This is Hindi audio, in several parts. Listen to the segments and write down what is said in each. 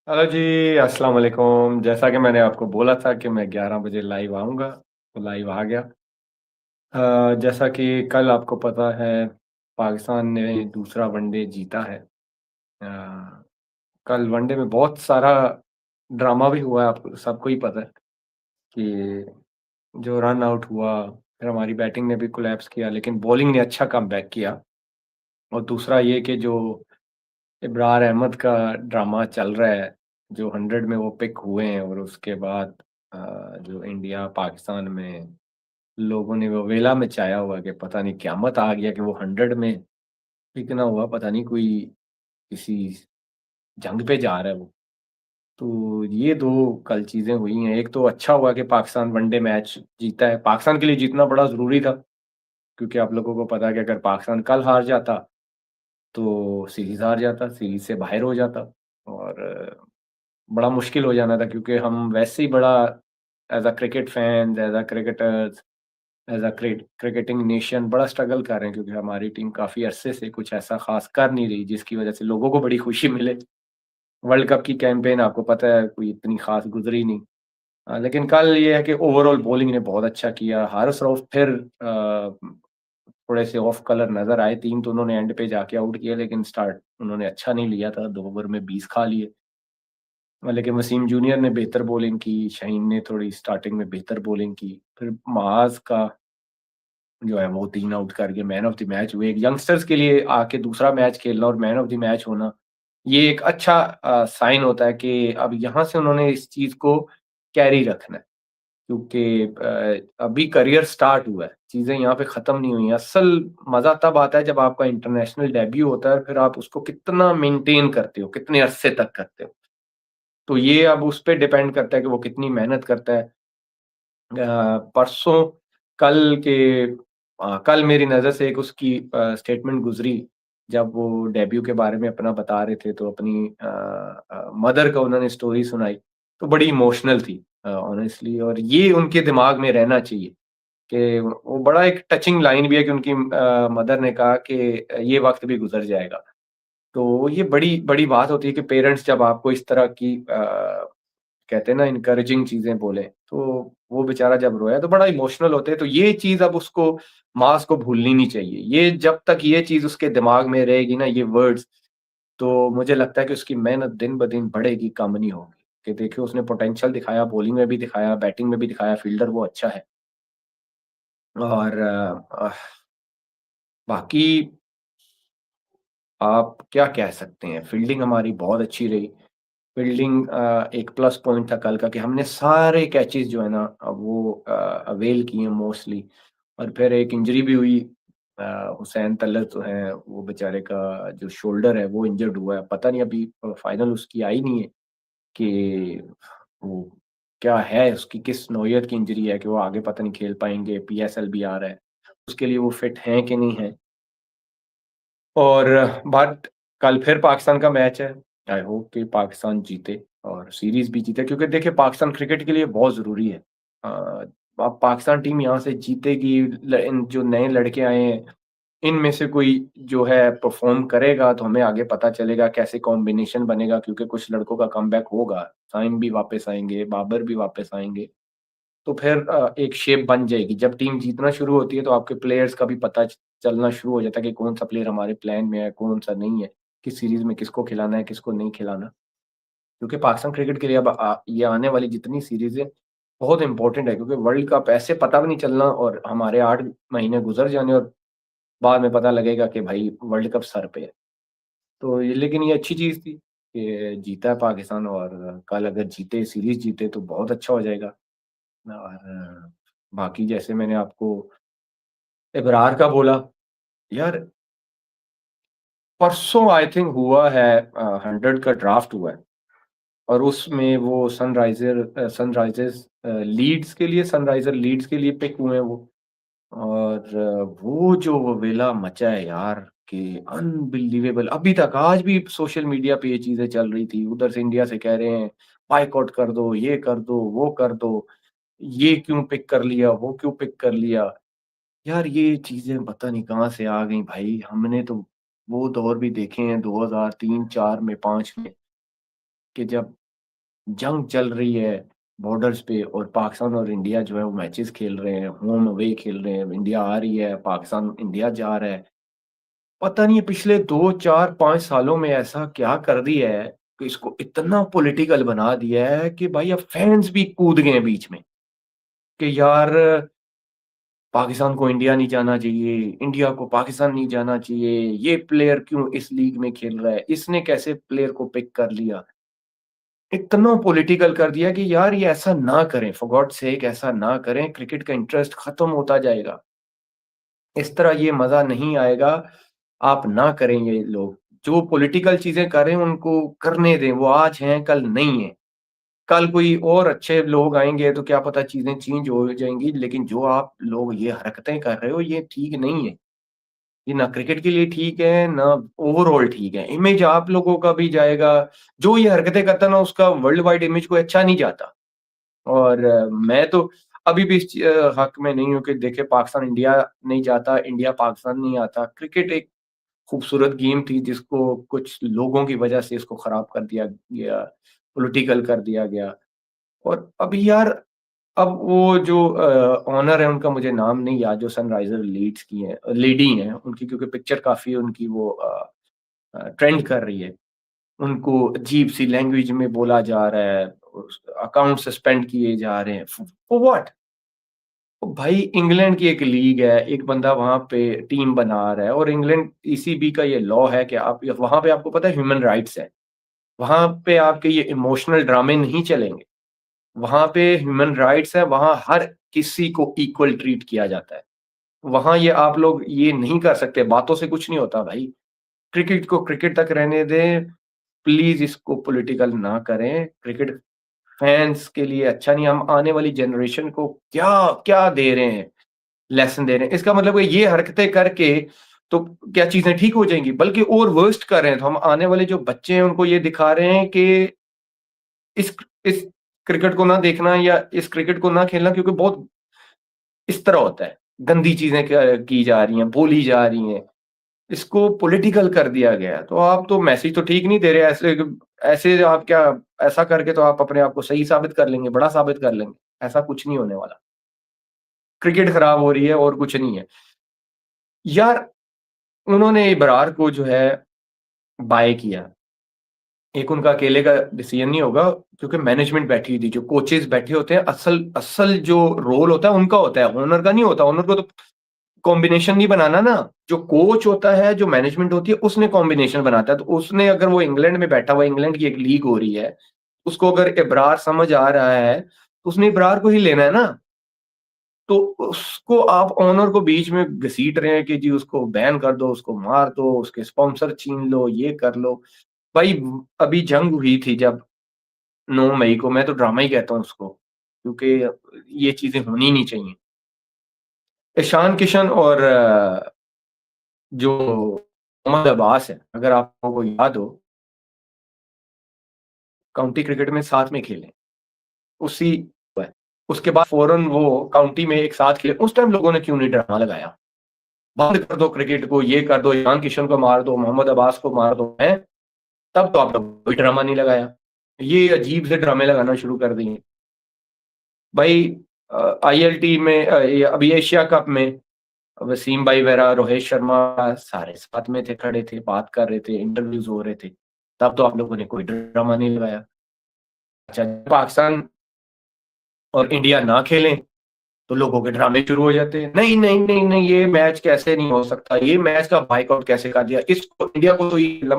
हेलो जी, अस्सलाम वालेकुम। जैसा कि मैंने आपको बोला था कि मैं 11 बजे लाइव आऊँगा, तो लाइव आ गया। जैसा कि कल आपको पता है, पाकिस्तान ने दूसरा वनडे जीता है। कल वनडे में बहुत सारा ड्रामा भी हुआ है, आपको सबको ही पता है कि जो रन आउट हुआ, फिर हमारी बैटिंग ने भी कोलैप्स किया, लेकिन बॉलिंग ने अच्छा कमबैक किया। और दूसरा ये कि जो इब्रार अहमद का ड्रामा चल रहा है, जो 100 में वो पिक हुए हैं और उसके बाद जो इंडिया पाकिस्तान में लोगों ने वो वेला मचाया हुआ कि पता नहीं क़यामत आ गया कि वो 100 में पिक ना हुआ, पता नहीं कोई किसी जंग पे जा रहा है वो। तो ये 2 कल चीज़ें हुई हैं। एक तो अच्छा हुआ कि पाकिस्तान वनडे मैच जीता है। पाकिस्तान के लिए जीतना बड़ा ज़रूरी था, क्योंकि आप लोगों को पता है कि अगर पाकिस्तान कल हार जाता, तो सीरीज़ हार जाता, सीरीज़ से बाहर हो जाता और बड़ा मुश्किल हो जाना था, क्योंकि हम वैसे ही बड़ा as a cricket fans, as a cricketers, as a cricketing nation बड़ा स्ट्रगल कर रहे हैं, क्योंकि हमारी टीम काफ़ी अरसे से कुछ ऐसा ख़ास कर नहीं रही, जिसकी वज़ह से लोगों को बड़ी खुशी मिले। वर्ल्ड कप की कैंपेन आपको पता है कोई इतनी ख़ास गुज़री नहीं। लेकिन कल ये है कि ओवरऑल बॉलिंग ने बहुत अच्छा किया। हारिस रऊफ़ फिर थोड़े से ऑफ कलर नज़र आए, 3 तो उन्होंने एंड पे जाके आउट किए, लेकिन स्टार्ट उन्होंने अच्छा नहीं लिया था, 2 ओवर में 20 खा लिए। लेकिन वसीम जूनियर ने बेहतर बॉलिंग की, शाहीन ने थोड़ी स्टार्टिंग में बेहतर बॉलिंग की, फिर माज़ का जो है वो 3 आउट करके मैन ऑफ द मैच हुए। एक यंगस्टर्स के लिए आके दूसरा मैच खेलना और मैन ऑफ द मैच होना, ये एक अच्छा साइन होता है कि अब यहाँ से उन्होंने इस चीज़ को कैरी रखना है, क्योंकि अभी करियर स्टार्ट हुआ है, चीज़ें यहाँ पे खत्म नहीं हुई हैं। असल मज़ा तब आता है जब आपका इंटरनेशनल डेब्यू होता है, फिर आप उसको कितना मेंटेन करते हो, कितने अरसे तक करते हो। तो ये अब उस पे डिपेंड करता है कि वो कितनी मेहनत करता है। परसों कल के कल मेरी नज़र से एक उसकी स्टेटमेंट गुज़री, जब वो डेब्यू के बारे में अपना बता रहे थे, तो अपनी मदर का उन्होंने स्टोरी सुनाई, तो बड़ी इमोशनल थी ऑनेस्टली, और ये उनके दिमाग में रहना चाहिए कि वो बड़ा एक टचिंग लाइन भी है कि उनकी मदर ने कहा कि ये वक़्त भी गुज़र जाएगा। तो ये बड़ी बड़ी बात होती है कि पेरेंट्स जब आपको इस तरह की कहते हैं ना इनकरेजिंग चीज़ें बोले, तो वो बेचारा जब रोया तो बड़ा इमोशनल होते हैं, तो ये चीज़ अब उसको माँस को भूलनी नहीं चाहिए। ये जब तक ये चीज़ उसके दिमाग में रहेगी ना, ये वर्ड्स, तो मुझे लगता है कि उसकी मेहनत दिन-ब-दिन बढ़ेगी, कम नहीं होगी। कि देखिए उसने पोटेंशियल दिखाया, बॉलिंग में भी दिखाया, बैटिंग में भी दिखाया, फील्डर वो अच्छा है। और बाकी आप क्या कह सकते हैं, फील्डिंग हमारी बहुत अच्छी रही। फील्डिंग एक प्लस पॉइंट था कल का कि हमने सारे कैचेज़ जो है ना वो अवेल किए मोस्टली, और फिर एक इंजरी भी हुई। हुसैन तलत जो हैं, वो बेचारे का जो शोल्डर है वो इंजर्ड हुआ है। पता नहीं अभी फाइनल उसकी आई नहीं है कि वो क्या है, उसकी किस नौइयत की इंजरी है कि वो आगे पता नहीं खेल पाएँगे, पीएसएल भी आ रहा है। उसके लिए वो फिट हैं कि नहीं हैं? और बट कल फिर पाकिस्तान का मैच है। आई होप कि पाकिस्तान जीते और सीरीज़ भी जीते, क्योंकि देखिए पाकिस्तान क्रिकेट के लिए बहुत ज़रूरी है। अब पाकिस्तान टीम यहाँ से जीतेगी, ल इन जो नए लड़के आए हैं, इनमें से कोई जो है परफ़ॉर्म करेगा, तो हमें आगे पता चलेगा कैसे कॉम्बिनेशन बनेगा, क्योंकि कुछ लड़कों का कमबैक होगा। साइम भी वापस आएँगे, बाबर भी वापस आएँगे। तो फिर एक शेप बन जाएगी। जब टीम जीतना शुरू होती है, तो आपके प्लेयर्स का भी पता चलना शुरू हो जाता है कि कौन-सा प्लेयर हमारे प्लान में है, कौन-सा नहीं है, किस सीरीज़ में किसको खिलाना है, किसको नहीं खिलाना। क्योंकि पाकिस्तान क्रिकेट के लिए अब ये आने वाली जितनी सीरीज़ें बहुत इम्पोर्टेंट है, क्योंकि वर्ल्ड कप ऐसे पता भी नहीं चलना और हमारे 8 महीने गुज़र जाने और बाद में पता लगेगा कि भाई वर्ल्ड कप सर पे है। तो ये लेकिन ये अच्छी चीज़ थी कि जीता है पाकिस्तान, और कल अगर जीते, सीरीज़ जीते तो बहुत अच्छा हो जाएगा। और बाकी जैसे मैंने आपको इब्रार का बोला, यार परसों आई थिंक हुआ है 100 का ड्राफ्ट हुआ है, और उसमें वो सनराइज़र लीड्स के लिए पिक हुए हैं वो। और वो जो वेला मचा है यार, कि अनबिलीवेबल, अभी तक आज भी सोशल मीडिया पे ये चीज़ें चल रही थी। उधर से इंडिया से कह रहे हैं बॉयकॉट कर दो, ये कर दो, वो कर दो, ये क्यों पिक कर लिया, वो क्यों पिक कर लिया। यार ये चीज़ें पता नहीं कहाँ से आ गई भाई, हमने तो वो दौर भी देखे हैं 2003, 4 में, 5 में। कि जब जंग चल रही है बॉर्डर्स पे और पाकिस्तान और इंडिया जो है वो मैचेस खेल रहे हैं, होम अवे खेल रहे हैं, इंडिया आ रही है, पाकिस्तान इंडिया जा रहा है। पता नहीं पिछले 2, 4, 5 सालों में ऐसा क्या कर दिया है कि इसको इतना पॉलिटिकल बना दिया है कि भाई अब फैन्स भी कूद गए हैं बीच में, कि यार पाकिस्तान को इंडिया नहीं जाना चाहिए, इंडिया को पाकिस्तान नहीं जाना चाहिए, ये प्लेयर क्यों इस लीग में खेल रहा है, इसने कैसे प्लेयर को पिक कर लिया। इतना पॉलिटिकल कर दिया कि यार ये ऐसा ना करें, फॉर गॉड सेक ऐसा ना करें, क्रिकेट का इंटरेस्ट खत्म होता जाएगा। इस तरह ये मज़ा नहीं आएगा, आप ना करें ये लोग। जो पॉलिटिकल चीज़ें कर रहे हैं उनको करने दें, वो आज हैं, कल नहीं है। कल कोई और अच्छे लोग आएँगे तो क्या पता चीज़ें चेंज हो जाएँगी, लेकिन जो आप लोग ये हरकतें कर रहे हो ये ठीक नहीं है। ये ना क्रिकेट के लिए ठीक है, ना ओवरऑल ठीक है। इमेज आप लोगों का भी जाएगा, जो ये हरकतें करता है ना उसका वर्ल्ड वाइड इमेज कोई अच्छा नहीं जाता। और मैं तो अभी भी इस हक में नहीं हूँ कि देखिए पाकिस्तान इंडिया नहीं जाता, इंडिया पाकिस्तान नहीं आता। क्रिकेट एक खूबसूरत गेम थी जिसको कुछ लोगों की वजह से इसको खराब कर दिया गया, पॉलिटिकल कर दिया गया। और अभी यार अब वो जो ओनर है उनका मुझे नाम नहीं याद जो सनराइज़र लीड्स की हैं लेडी हैं उनकी क्योंकि पिक्चर काफ़ी उनकी वो ट्रेंड कर रही है। उनको अजीब-सी लैंग्वेज में बोला जा रहा है, उस अकाउंट सस्पेंड किए जा रहे हैं। For what? भाई इंग्लैंड की एक लीग है, एक बंदा वहाँ पे टीम बना रहा है और इंग्लैंड ईसीबी का ये लॉ है कि आप वहाँ पे आपको पता है ह्यूमन राइट्स है। वहाँ पे आपके ये इमोशनल ड्रामे नहीं चलेंगे। वहाँ पे ह्यूमन राइट्स है, वहाँ हर किसी को इक्वल ट्रीट किया जाता है। वहाँ ये आप लोग ये नहीं कर सकते, बातों से कुछ नहीं होता भाई। क्रिकेट को क्रिकेट तक रहने दें, प्लीज़ इसको पॉलिटिकल ना करें। क्रिकेट फैन्स के लिए अच्छा नहीं, हम आने वाली जनरेशन को क्या दे रहे हैं, लेसन दे रहे हैं। इसका मतलब है ये हरकतें करके तो क्या चीज़ें ठीक हो जाएँगी? बल्कि और वर्स्ट कर रहे हैं। तो हम आने वाले जो बच्चे हैं उनको ये दिखा रहे हैं कि इस क्रिकेट को ना देखना या इस क्रिकेट को ना खेलना क्योंकि बहुत इस तरह होता है। गंदी चीज़ें की जा रही हैं, बोली जा रही हैं। इसको पॉलिटिकल कर दिया गया है। तो आप तो मैसेज तो ठीक नहीं दे रहे ऐसे ऐसे आप क्या ऐसा करके तो आप अपने आप को सही साबित कर लेंगे, बड़ा साबित कर लेंगे। ऐसा कुछ नहीं होने वाला। क्रिकेट खराब हो रही है और कुछ नहीं है। यार उन्होंने इब्रार को जो है बाय किया। एक उनका अकेले का डिसीजन नहीं होगा क्योंकि मैनेजमेंट बैठी हुई थी, जो कोचेज़ बैठे होते हैं असल असल जो रोल होता है उनका होता है, ओनर का नहीं होता। ओनर को तो कॉम्बिनेशन नहीं बनाना ना, जो कोच होता है, जो मैनेजमेंट होती है उसने कॉम्बिनेशन बनाता है। तो उसने अगर वो इंग्लैंड में बैठा हुआ है, इंग्लैंड की एक लीग हो रही है, उसको अगर इब्रार समझ आ रहा है, तो उसने इब्रार को ही लेना है ना। तो उसको आप ओनर को बीच में घसीट रहे हैं कि जी उसको बैन कर दो, उसको मार दो, उसके स्पॉन्सर छीन लो, ये कर लो। भाई अभी जंग हुई थी जब 9 मई को, मैं तो ड्रामा ही कहता हूँ उसको, क्योंकि ये चीज़ें होनी नहीं चाहिए। ईशान किशन और जो मोहम्मद अब्बास है, अगर आप लोगों को याद हो, काउंटी क्रिकेट में साथ में खेले, उसी है। उसके बाद फ़ौरन वो काउंटी में एक साथ खेले, उस टाइम लोगों ने क्यों नहीं ड्रामा लगाया? बंद कर दो क्रिकेट को, ये कर दो, ईशान किशन को मार दो, मोहम्मद अब्बास को मार दो, हैं? तब तो आप लोग कोई ड्रामा नहीं लगाया। ये अजीब से ड्रामे लगाना शुरू कर दिए। भाई आईएलटी में ये अभी एशिया कप में वसीम भाई वगैरह, रोहित शर्मा सारे साथ में थे, खड़े थे, बात कर रहे थे, इंटरव्यूज़ हो रहे थे। तब तो आप लोगों ने कोई ड्रामा नहीं लगाया। अच्छा पाकिस्तान और इंडिया ना खेलें, तो लोगों के ड्रामे शुरू हो जाते हैं। नहीं, नहीं, नहीं, नहीं ये मैच कैसे नहीं हो सकता, ये मैच का बायकॉट कैसे कर दिया, इसको इंडिया को तो ये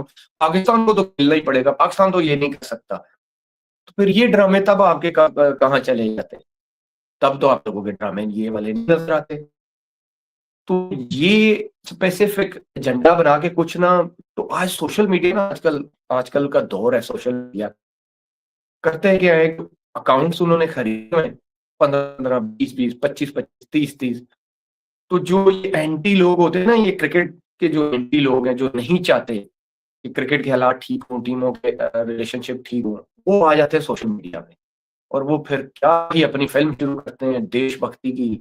पाकिस्तान को तो खेलना ही पड़ेगा, पाकिस्तान तो ये नहीं कर सकता। तो फिर ये ड्रामे तब आपके कहाँ चले जाते? तब तो आप लोगों के ड्रामे ये वाले नहीं नज़र आते। तो ये स्पेसिफिक एजेंडा बना के कुछ ना तो आज सोशल मीडिया ना आजकल आजकल का दौर है सोशल मीडिया। करते हैं क्या है अकाउंट्स उन्होंने खरीदे हैं 15-15, 20-20, 25-25, 30-30 तो जो ये एंटी लोग होते हैं ना ये क्रिकेट के जो एंटी लोग हैं जो नहीं चाहते कि क्रिकेट के हालात ठीक हों, टीमों के रिलेशनशिप ठीक हों, वो आ जाते हैं सोशल मीडिया पे और वो फिर क्या ही अपनी फ़िल्म शुरू करते हैं देशभक्ति की,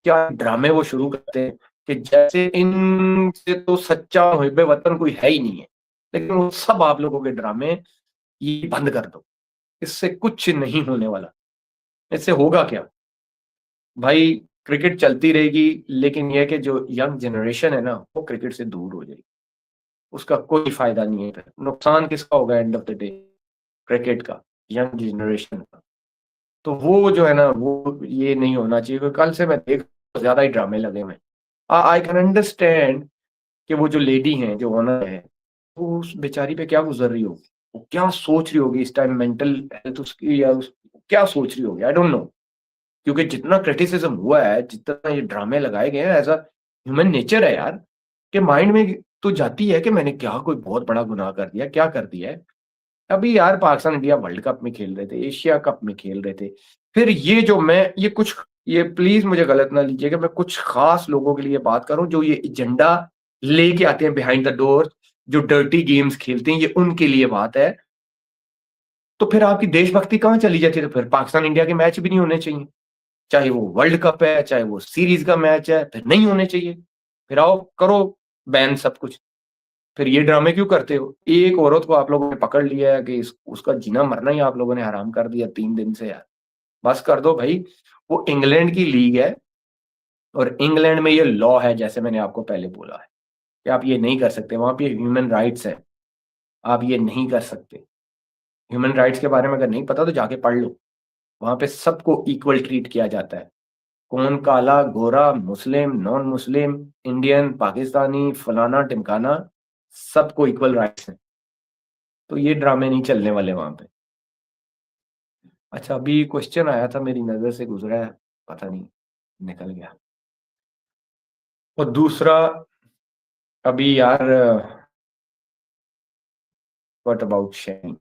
क्या ड्रामे वो शुरू करते हैं कि जैसे इनसे तो सच्चा मुहिब्बे वतन कोई है ही नहीं है। लेकिन वो सब आप लोगों के ड्रामे ये बंद कर दो, इससे कुछ नहीं होने वाला। इससे होगा क्या? भाई क्रिकेट चलती रहेगी, लेकिन ये है कि जो यंग जनरेशन है ना, वो क्रिकेट से दूर हो जाएगी। उसका कोई फायदा नहीं है, फिर नुकसान किसका होगा end of the day? Cricket का, यंग जनरेशन का। तो वो जो है ना, वो ये नहीं होना चाहिए, क्योंकि कल से मैं देख ज्यादा ही ड्रामे लगे हुए। आई कैन अंडरस्टैंड कि वो जो लेडी हैं, जो ओनर है, वो उस बेचारी पे क्या गुजर रही होगी, वो क्या सोच रही होगी इस टाइम, मेंटल हेल्थ उसकी, या क्या सोच रही होगी, आई डोंट नो। क्योंकि जितना क्रिटिसिज्म हुआ है, जितना ये ड्रामे लगाए गए हैं, एज अ ह्यूमन नेचर है यार, कि माइंड में तो जाती है कि मैंने क्या कोई बहुत बड़ा गुनाह कर दिया, क्या कर दिया है। अभी यार पाकिस्तान इंडिया वर्ल्ड कप में खेल रहे थे, एशिया कप में खेल रहे थे, फिर ये जो मैं ये कुछ, ये प्लीज मुझे गलत ना लीजिएगा, मैं कुछ खास लोगों के लिए बात करूं जो ये एजेंडा लेके आते हैं बिहाइंड द डोर, जो डर्टी गेम्स खेलते हैं, ये उनके लिए बात है। तो फिर आपकी देशभक्ति कहाँ चली जाती है? तो फिर पाकिस्तान इंडिया के मैच भी नहीं होने चाहिए, चाहे वो वर्ल्ड कप है, चाहे वो सीरीज का मैच है, फिर नहीं होने चाहिए। फिर आओ करो बैन सब कुछ। फिर ये ड्रामे क्यों करते हो? एक औरत को आप लोगों ने पकड़ लिया है कि उसका जीना मरना ही आप लोगों ने हराम कर दिया 3 दिन से यार। बस कर दो भाई। वो इंग्लैंड की लीग है, और इंग्लैंड में ये लॉ है, जैसे मैंने आपको पहले बोला है कि आप ये नहीं कर सकते, वहां पे ह्यूमन राइट्स है, आप ये नहीं कर सकते। ह्यूमन राइट्स के बारे में अगर नहीं पता तो जाके पढ़ लो। वहां पे सबको इक्वल ट्रीट किया जाता है। कौन काला गोरा, मुस्लिम नॉन मुस्लिम, इंडियन पाकिस्तानी, फलाना टिमकाना, सबको इक्वल राइट्स हैं। तो ये ड्रामे नहीं चलने वाले वहां पे। अच्छा, अभी क्वेश्चन आया था, मेरी नजर से गुजरा है, पता नहीं निकल गया। और दूसरा, अभी यार, व्हाट अबाउट शाहीन?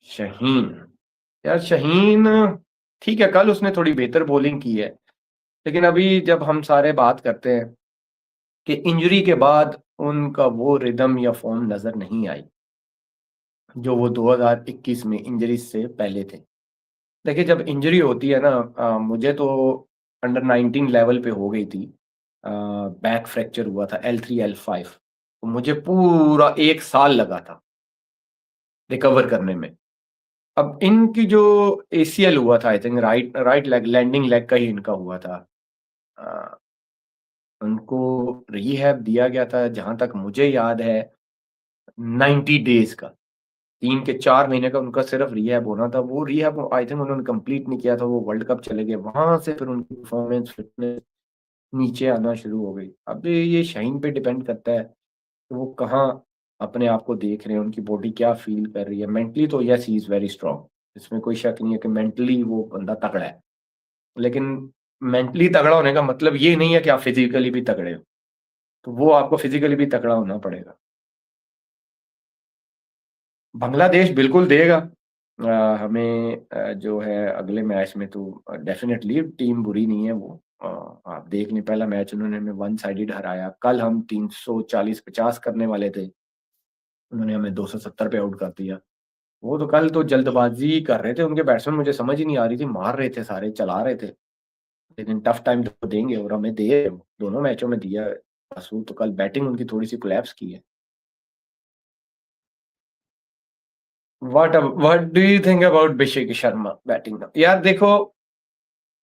शाहीन, यार शाहीन, ठीक है, कल उसने थोड़ी बेहतर बॉलिंग की है, लेकिन अभी जब हम सारे बात करते हैं कि इंजरी के बाद उनका वो रिदम या फॉर्म नजर नहीं आई जो वो 2021 में इंजरी से पहले थे। देखिए, जब इंजरी होती है ना, मुझे तो अंडर 19 लेवल पे हो गई थी, बैक फ्रैक्चर हुआ था L3 L5, तो मुझे पूरा 1 साल लगा था रिकवर करने में। अब इनकी जो ACL हुआ था, I think right right leg, landing leg का ही इनका हुआ था। अ, उनको रिहैब दिया गया था, जहां तक मुझे याद है, 90 डेज का, 3 के 4 महीने का उनका सिर्फ रिहैब होना था। वो रिहैब आई थिंक उन्होंने कंप्लीट नहीं किया था, वो वर्ल्ड कप चले गए, वहां से फिर उनकी परफॉर्मेंस फिटनेस नीचे आना शुरू हो गई। अब ये शाहीन पे डिपेंड करता है कि वो कहाँ अपने आप को देख रहे हैं, उनकी बॉडी क्या फील कर रही है। मेंटली तो yes, he is very strong, इसमें कोई शक नहीं है कि मेंटली वो बंदा तगड़ा है, लेकिन मेंटली तगड़ा होने का मतलब ये नहीं है कि आप फिजिकली भी तगड़े हो। तो वो आपको फिजिकली भी तगड़ा होना पड़ेगा। बांग्लादेश बिल्कुल देगा हमें, जो है अगले मैच में, तो डेफिनेटली टीम बुरी नहीं है वो। आप देख लें, पहला मैच उन्होंने हमें वन साइडेड हराया, कल हम 340-50 करने वाले थे, उन्होंने हमें 270 पे आउट कर दिया। वो तो कल तो जल्दबाजी कर रहे थे उनके बैट्समैन, मुझे समझ ही नहीं आ रही थी, मार रहे थे सारे, चला रहे थे, लेकिन टफ टाइम तो देंगे, और हमें दे रहे हो। दोनों मैचों में दिया है। असूल तो कल बैटिंग उनकी थोड़ी सी कोलैप्स की है। What do you think about Abhishek Sharma batting? यार देखो,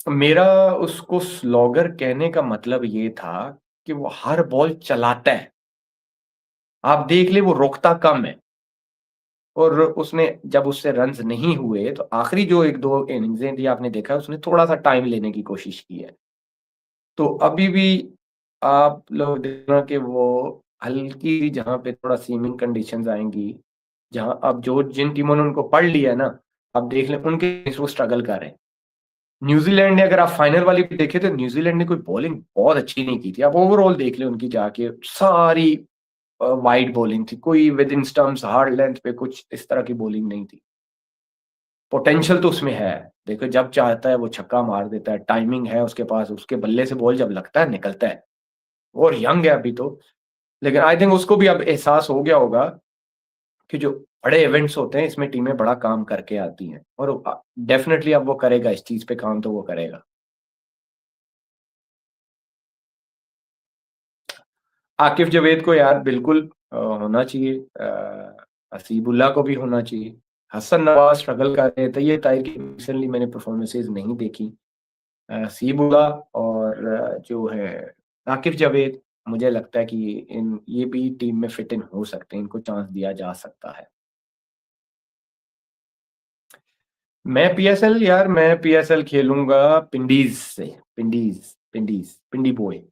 मेरा उसको स्लॉगर कहने का मतलब ये था कि वो हर बॉल चलाता है। आप देख ले, वो रोकता कम है, और उसने जब उससे रन्स नहीं हुए तो आखिरी जो 1-2 इनिंग्सें थी, आपने देखा उसने थोड़ा सा टाइम लेने की कोशिश की है। तो अभी भी आप लोग देखना कि वो हल्की, जहाँ पे थोड़ा सीमिंग कंडीशंस आएंगी, जहाँ अब जो जिन टीमों ने उनको पढ़ लिया है ना, अब देख लें उनके against वो स्ट्रगल कर रहे हैं। न्यूजीलैंड ने, अगर आप फाइनल वाली भी देखे तो न्यूजीलैंड ने कोई बॉलिंग बहुत अच्छी नहीं की थी। आप ओवरऑल देख लें उनकी, जाके सारी वाइड बॉलिंग थी, कोई with in stumps hard length पे कुछ इस तरह की बॉलिंग नहीं थी। पोटेंशियल तो उसमें है, देखो जब चाहता है वो छक्का मार देता है, टाइमिंग है उसके पास, उसके बल्ले से बॉल जब लगता है निकलता है, और यंग है अभी तो। लेकिन आई थिंक उसको भी अब एहसास हो गया होगा कि जो बड़े इवेंट्स होते हैं, इसमें टीमें बड़ा काम करके आती हैं, और डेफिनेटली अब वो करेगा इस चीज पे काम, तो वो करेगा। आकिब जावेद को यार बिल्कुल होना चाहिए, हसीबुल्ला को भी होना चाहिए। हसन नवाज स्ट्रगल कर रहे हैं, तैयब ताहिर की रिसेंटली मैंने परफॉर्मेंसेज़ नहीं देखी। हसीबुल्ला और जो है आकिब जावेद, मुझे लगता है कि इन ये भी टीम में फिट इन हो सकते हैं, इनको चांस दिया जा सकता है। मैं पीएसएल खेलूँगा पिंडीज़ से, पिंडी बॉय।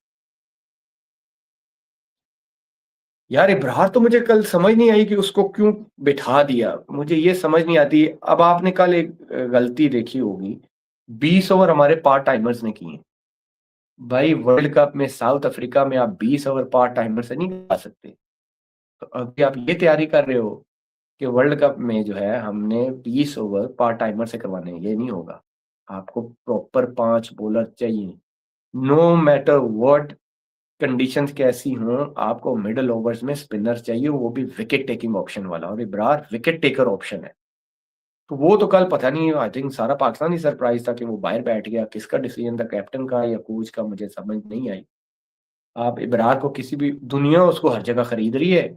यार इब्रार तो मुझे कल समझ नहीं आई कि उसको क्यों बिठा दिया, मुझे ये समझ नहीं आती। अब आपने कल एक गलती देखी होगी, 20 ओवर हमारे पार्ट टाइमर्स ने किए। भाई वर्ल्ड कप में साउथ अफ्रीका में आप 20 ओवर पार्ट टाइमर से नहीं खा सकते। तो अभी आप ये तैयारी कर रहे हो कि वर्ल्ड कप में जो है हमने 20 ओवर पार्ट टाइमर से करवाने हैं, ये नहीं होगा। आपको प्रॉपर 5 बॉलर चाहिए। नो मैटर व्हाट कंडीशंस कैसी हों, आपको मिडल ओवर्स में स्पिनर चाहिए, वो भी विकेट टेकिंग ऑप्शन वाला, और इब्रार विकेट टेकर ऑप्शन है। तो वो तो कल पता नहीं, आई थिंक सारा पाकिस्तान ही सरप्राइज़ था कि वो बाहर बैठ गया। किसका डिसीजन था, कैप्टन का या कोच का, मुझे समझ नहीं आई। आप इब्रार को किसी भी दुनिया उसको हर जगह खरीद रही है।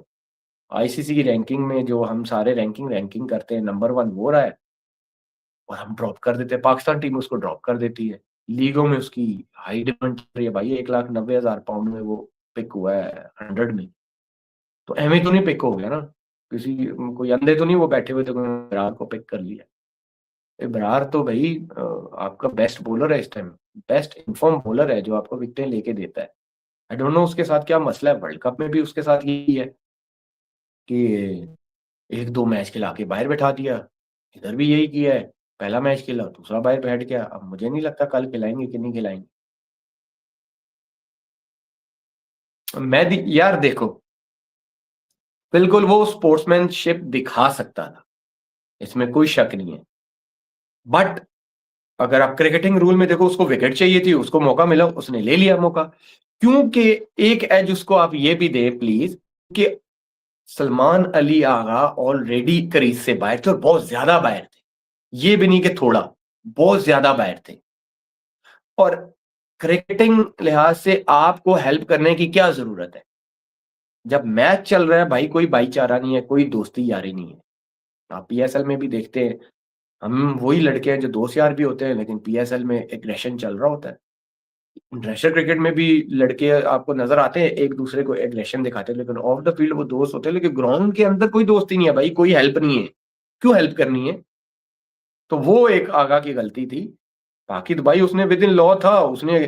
आईसीसी की रैंकिंग में जो हम सारे रैंकिंग रैंकिंग करते हैं, नंबर 1 वो रहा है और हम ड्रॉप कर देते हैं। पाकिस्तान टीम उसको ड्रॉप कर देती है। लीगों में उसकी हाई डिमांड चल रही है भाई, 1,90,000 पाउंड में वो पिक हुआ है 100 में। तो एवें तो नहीं पिक हो गया ना, किसी कोई अंधे तो नहीं वो बैठे हुए थे, कोई इब्रार को पिक कर लिया। इब्रार तो भई आपका बेस्ट बॉलर है इस टाइम, बेस्ट इन्फॉर्म बॉलर है जो आपको विकेटें लेके देता है। आई डोंट नो उसके साथ क्या मसला है, वर्ल्ड कप में भी उसके साथ यही है कि 1-2 मैच खिला के बाहर बैठा दिया, इधर भी यही किया है। पहला मैच खेला, दूसरा बाहर बैठ गया। अब मुझे नहीं लगता कल खिलाएँगे कि नहीं खिलाएँगे। यार देखो, बिल्कुल वो स्पोर्ट्समैनशिप दिखा सकता था, इसमें कोई शक नहीं है। बट अगर आप क्रिकेटिंग रूल में देखो, उसको विकेट चाहिए थी, उसको मौका मिला, उसने ले लिया मौका। क्योंकि एक एज उसको आप ये भी दें प्लीज़ कि सलमान अली आगा ऑलरेडी क्रीज से बाहर थे और बहुत ज़्यादा बाहर थे। ये भी नहीं कि थोड़ा, बहुत ज़्यादा बाहर थे। और क्रिकेटिंग लिहाज से आपको हेल्प करने की क्या ज़रूरत है? जब मैच चल रहा है भाई, कोई भाईचारा नहीं है, कोई दोस्ती यारी नहीं है। आप पीएसएल में भी देखते हैं, हम वही लड़के हैं जो दोस्त यार भी होते हैं, लेकिन पीएसएल में एग्रेशन चल रहा होता है। इंटरनेशनल क्रिकेट में भी लड़के आपको नज़र आते हैं, एक-दूसरे को एग्रेशन दिखाते हैं, लेकिन ऑफ द फील्ड वो दोस्त होते हैं, लेकिन ग्राउंड के अंदर कोई दोस्ती नहीं है भाई, कोई हेल्प नहीं है। क्यों हेल्प करनी है? तो वो एक आगा की गलती थी। बाकी तो भाई उसने विदिन लॉ था, उसने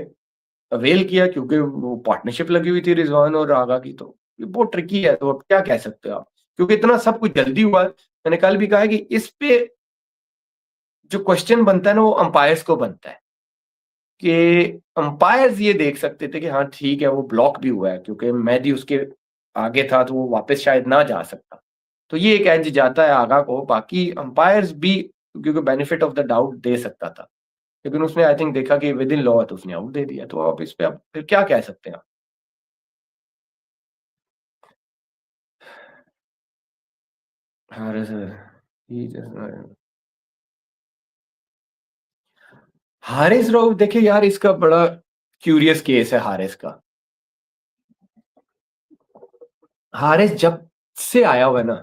अवेल किया क्योंकि वो पार्टनरशिप लगी हुई थी रिजवान और आगा की, तो ये बहुत ट्रिकी है, तो अब क्या कह सकते हो आप? क्योंकि इतना सब कुछ जल्दी हुआ है। मैंने कल भी कहा है कि इस पे जो क्वेश्चन बनता है ना, वो अंपायर्स को बनता है कि अंपायर्स ये देख सकते थे कि हाँ, ठीक है, वो ब्लॉक भी हुआ है क्योंकि मेहदी उसके आगे था, तो वो वापस शायद ना जा सकता। तो ये एक एज जाता है आगा को, बाकी अंपायर्स भी क्योंकि बेनिफिट ऑफ द डाउट दे सकता था। लेकिन उसने आई थिंक देखा कि विदिन लॉ है, तो उसने आउट दे दिया। तो आप इस पे आप फिर क्या कह सकते हैं आप? हारिस ही जैसा हारिस रऊफ, देखिए यार, इसका बड़ा क्यूरियस केस है हारिस का। हारिस जब से आया हुआ है ना,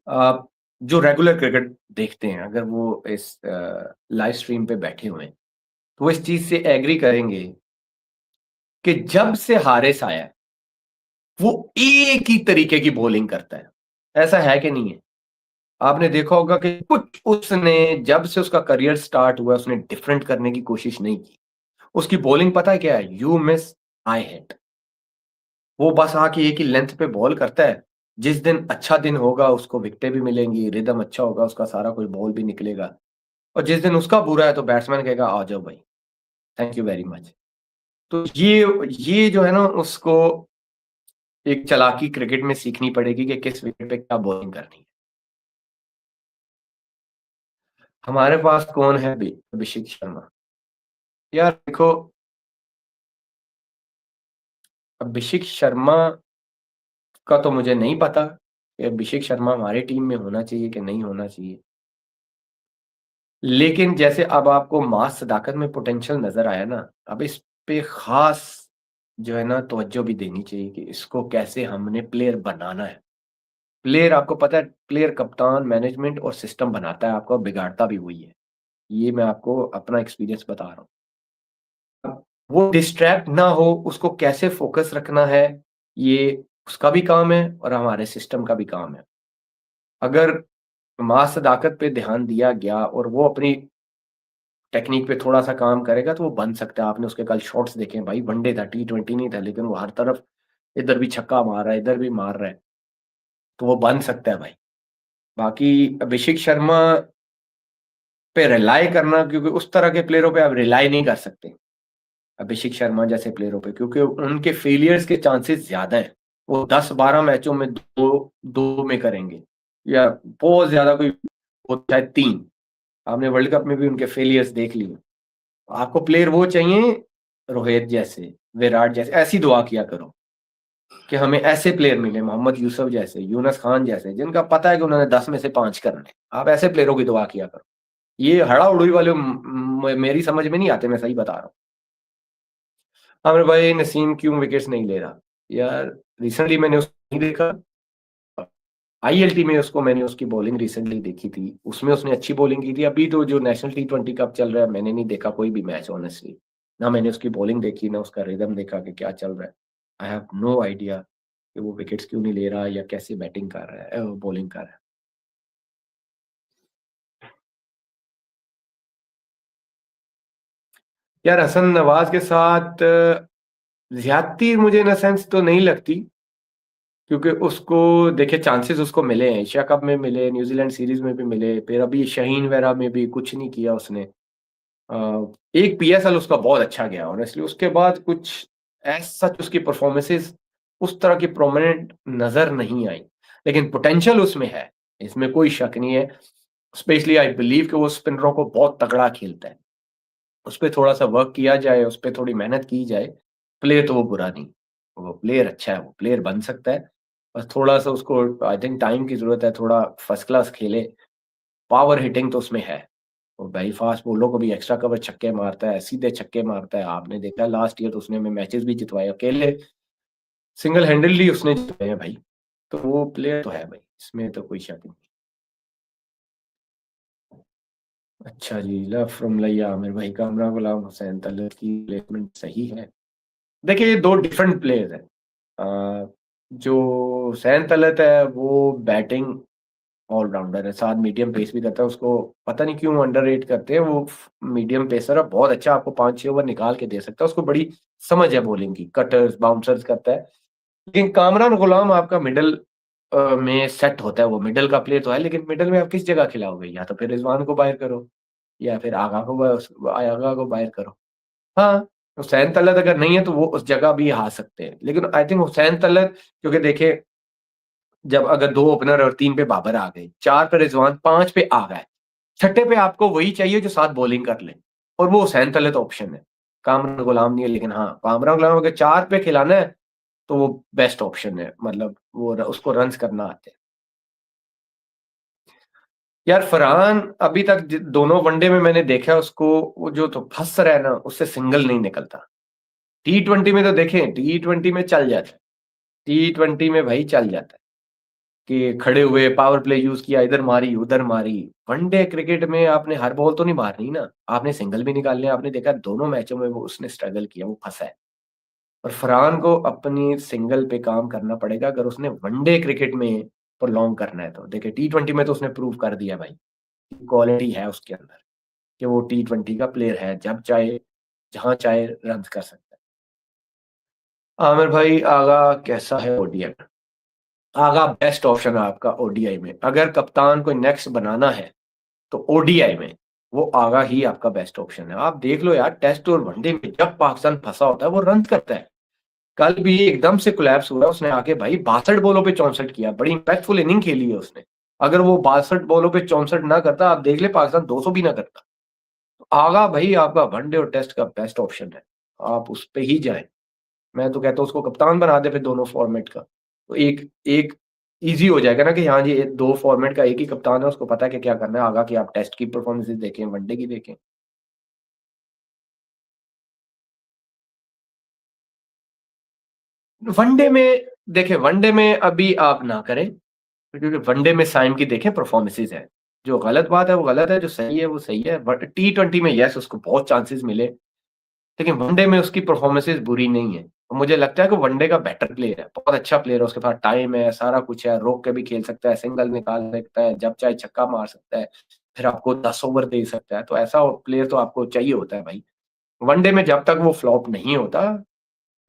आप जो रेगुलर क्रिकेट देखते हैं, अगर वो इस लाइव स्ट्रीम पे बैठे हुए हैं, तो वो इस चीज़ से एग्री करेंगे कि जब से हारिस आया है, वो एक ही तरीके की बॉलिंग करता है। ऐसा है कि नहीं है? आपने देखा होगा कि कुछ उसने जब से उसका करियर स्टार्ट हुआ है, उसने डिफरेंट करने की कोशिश नहीं की। उसकी बॉलिंग पता है क्या है? You miss, I hit. वो बस आके एक ही लेंथ पे बॉल करता है। जिस दिन अच्छा दिन होगा, उसको विकेटें भी मिलेंगी, रिदम अच्छा होगा, उसका सारा कोई बॉल भी निकलेगा। और जिस दिन उसका बुरा है, तो बैट्समैन कहेगा, "आ जाओ भाई, थैंक यू वेरी मच।" तो ये जो है ना, उसको एक चालाकी क्रिकेट में सीखनी पड़ेगी कि किस विकेट पे क्या बॉलिंग करनी है। हमारे पास कौन है अभी? अभिषेक शर्मा। यार देखो, अभिषेक शर्मा का तो मुझे नहीं पता कि अभिषेक शर्मा हमारी टीम में होना चाहिए कि नहीं होना चाहिए। लेकिन जैसे अब आपको मास सदाकत में पोटेंशियल नज़र आया ना, अब इस पे ख़ास जो है ना तवज्जो भी देनी चाहिए कि इसको कैसे हमने प्लेयर बनाना है। प्लेयर आपको पता है, प्लेयर कप्तान, मैनेजमेंट और सिस्टम बनाता है आपको, बिगाड़ता भी वही है। ये मैं आपको अपना एक्सपीरियंस बता रहा हूँ। अब वो डिस्ट्रैक्ट ना हो, उसको कैसे फ़ोकस रखना है, ये उसका भी काम है और हमारे सिस्टम का भी काम है। अगर माँ सदाकत पे ध्यान दिया गया और वो अपनी टेक्नीक पे थोड़ा-सा काम करेगा तो वो बन सकता है। आपने उसके कल शॉट्स देखे हैं भाई, वनडे था, टी20 नहीं था, लेकिन वो हर तरफ इधर भी छक्का मार रहा है, इधर भी मार रहा है, तो वो बन सकता है भाई। बाकी अभिषेक शर्मा पे रिलाय करना, क्योंकि उस तरह के प्लेयरों पे आप रिलाय नहीं कर सकते। अभिषेक शर्मा जैसे प्लेयरों पे, क्योंकि उनके फेलियर्स के चांसेस ज़्यादा हैं। वो 10-12 मैचों में 2 में करेंगे या बहुत ज़्यादा कोई वो शायद 3। आपने वर्ल्ड कप में भी उनके फेलियर्स देख लिए। आपको प्लेयर वो चाहिए रोहित जैसे, विराट जैसे, ऐसी दुआ किया करो कि हमें ऐसे प्लेयर मिले, मोहम्मद यूसुफ जैसे, यूनुस खान जैसे, जिनका पता है कि उन्होंने 10 में से 5 करने। आप ऐसे प्लेयरों की दुआ किया करो। ये हड़ा-उड़ी वाले मेरी समझ में नहीं आते, मैं सही बता रहा हूँ। आमिर भाई, नसीम क्यों विकेट्स नहीं ले रहा? यार रिसेंटली मैंने उसको नहीं देखा। आईएलटी में उसको मैंने उसकी बॉलिंग रिसेंटली देखी थी। उसमें उसने अच्छी बॉलिंग की थी। अभी तो जो नेशनल टी20 कप चल रहा है, मैंने नहीं देखा कोई भी मैच ऑनेस्टली। ना मैंने उसकी बॉलिंग देखी, ना उसका रिदम देखा कि क्या चल रहा है। आई हैव नो आइडिया कि वो विकेट्स क्यों नहीं ले रहा या कैसे बैटिंग कर रहा है, बॉलिंग कर रहा है। यार हसन नवाज के साथ ज्यादती मुझे इन अ सेंस तो नहीं लगती, क्योंकि उसको देखिए चांसेस उसको मिले हैं, एशिया कप में मिले, न्यूजीलैंड सीरीज में भी मिले, फिर अभी शाहीन वगैरह में भी कुछ नहीं किया उसने। एक पीएसएल उसका बहुत अच्छा गया ऑनेस्टली, उसके बाद कुछ एज सच उसकी परफॉर्मेंसेस उस तरह की प्रोमिनेंट नजर नहीं आई, लेकिन पोटेंशियल उसमें है, इसमें कोई शक नहीं है। स्पेशली आई बिलीव कि वो स्पिनरों को बहुत तगड़ा खेलता है। उस पे थोड़ा-सा वर्क किया जाए, उस पे थोड़ी मेहनत की जाए, प्लेयर तो वो बुरा नहीं। वो प्लेयर अच्छा है, वो प्लेयर बन सकता है। बस थोड़ा-सा उसको आई थिंक टाइम की ज़रूरत है, थोड़ा फर्स्ट क्लास खेले। पावर हिटिंग तो उसमें है। वो भाई फास्ट बॉलरों को भी एक्स्ट्रा कवर छक्के मारता है, सीधे छक्के मारता है। आपने देखा है लास्ट ईयर तो उसने हमें मैचेस भी जितवाए, अकेले सिंगल हैंडेडली उसने जितवाए हैं भाई। तो वो प्लेयर तो है भाई, इसमें तो कोई शक नहीं। अच्छा जी, लव फ्रॉम लैया आमिर भाई, कामरान गुलाम हुसैन तलत की प्लेसमेंट सही है। देखिए ये 2 डिफरेंट प्लेयर्स हैं। जो सैन तलत है वो बैटिंग ऑलराउंडर है, साथ मीडियम पेस भी करता है। उसको पता नहीं क्यों अंडररेट करते हैं। वो मीडियम पेसर है, बहुत अच्छा आपको 5-6 ओवर निकाल के दे सकता है। उसको बड़ी समझ है बॉलिंग की, कटर्स, बाउंसर्स करता है। लेकिन कामरान गुलाम आपका मिडल में सेट होता है। वो मिडल का प्लेयर तो है, लेकिन मिडल में आप किस जगह खिलाओगे? या तो फिर रिजवान को बाहर करो या फिर आगा को बाहर करो। हाँ, हुसैन तलत अगर नहीं है तो वो उस जगह भी आ सकते हैं। लेकिन आई थिंक हुसैन तलत, क्योंकि देखिए जब अगर 2 ओपनर और 3 पे बाबर आ गए, 4 पे रिजवान, 5 पे आ गए, छठे पे आपको वही चाहिए जो साथ बॉलिंग कर ले, और वो हुसैन तलत ऑप्शन है। कामरान गुलाम नहीं है, लेकिन हाँ, कामरान गुलाम अगर 4 पे खिलाना है तो वो बेस्ट ऑप्शन है। मतलब वो उसको रन्स करना आते हैं। यार फरहान अभी तक दोनों वनडे में मैंने देखा है उसको, वो जो तो फंस रहा है ना, उससे सिंगल नहीं निकलता। टी20 में तो देखें, टी20 में चल जाता है। टी20 में भाई चल जाता है कि खड़े हुए पावर प्ले यूज किया, इधर मारी उधर मारी। वनडे क्रिकेट में आपने हर बॉल तो नहीं मारनी ना, आपने सिंगल भी निकालने हैं। आपने देखा दोनों मैचों में वो उसने स्ट्रगल किया, वो फंसा है। और फरहान को अपनी सिंगल पे काम करना पड़ेगा अगर उसने वनडे क्रिकेट में प्रोलॉन्ग करना है। तो देखिए टी20 में तो उसने प्रूव कर दिया भाई, क्वालिटी है उसके अंदर, कि वो टी20 का प्लेयर है, जब चाहे जहां चाहे रन कर सकता है। आमिर भाई, आगा कैसा है ओडीआई में? आगा बेस्ट ऑप्शन है आपका ओडीआई में। अगर कप्तान को नेक्स्ट बनाना है तो ओडीआई में वो आगा ही आपका बेस्ट ऑप्शन है। आप देख लो यार, टेस्ट और वनडे में जब पाकिस्तान फंसा होता है वो रन करता है। कल भी एकदम से कोलैप्स हुआ, उसने आके भाई 62 बॉलों पे 64 किया, बड़ी इंपैक्टफुल इनिंग खेली है उसने। अगर वो 62 बॉलों पे 64 ना करता, आप देख ले पाकिस्तान 200 भी ना करता। तो आगा भाई आपका वनडे और टेस्ट का बेस्ट ऑप्शन है, आप उस पे ही जाएं। मैं तो कहता हूँ उसको कप्तान बना दे फिर दोनों फॉर्मेट का, तो एक एक ईज़ी हो जाएगा ना कि हाँ जी, ये 2 फॉर्मेट का एक ही कप्तान है, उसको पता है कि क्या करना है। आगा की आप टेस्ट की परफॉर्मेंसेस देखें, वनडे की देखें। वनडे में देखिए, वनडे में अभी आप ना करें। क्योंकि वनडे में साइम की देखें परफॉर्मेंसेज़ हैं। जो गलत बात है वो गलत है, जो सही है वो सही है। बट टी20 में येस उसको बहुत चांसेस मिले, लेकिन वनडे में उसकी परफॉर्मेंसेज़ बुरी नहीं है। मुझे लगता है कि वनडे का बेटर प्लेयर है, बहुत अच्छा प्लेयर है, उसके पास टाइम है, सारा कुछ है, रोक के भी खेल सकता है, सिंगल निकाल सकता है, जब चाहे छक्का मार सकता है, फिर आपको 10 ओवर दे सकता है, तो ऐसा प्लेयर तो आपको चाहिए होता है भाई। वनडे में जब तक वो फ्लॉप नहीं होता, तब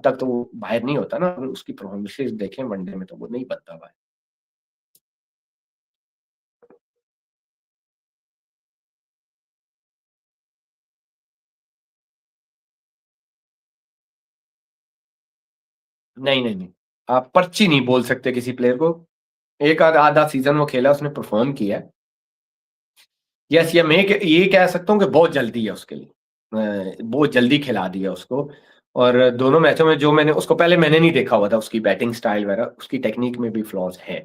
तक तो वो बाहर नहीं होता ना, अगर उसकी परफॉर्मेंसेज़ देखें वनडे में तो वो नहीं बनता भाई। नहीं, नहीं, नहीं। आप पर्ची नहीं बोल सकते किसी प्लेयर को। एक आधा सीज़न वो खेला, उसने परफ़ॉर्म किया है। यस, या मैं ये कह सकता हूँ कि बहुत जल्दी है उसके लिए। बहुत जल्दी खिला दिया उसको और दोनों मैचों में जो मैंने उसको पहले मैंने नहीं देखा हुआ था, उसकी बैटिंग स्टाइल वगैरह, उसकी टेक्नीक में भी फ्लॉज़ हैं।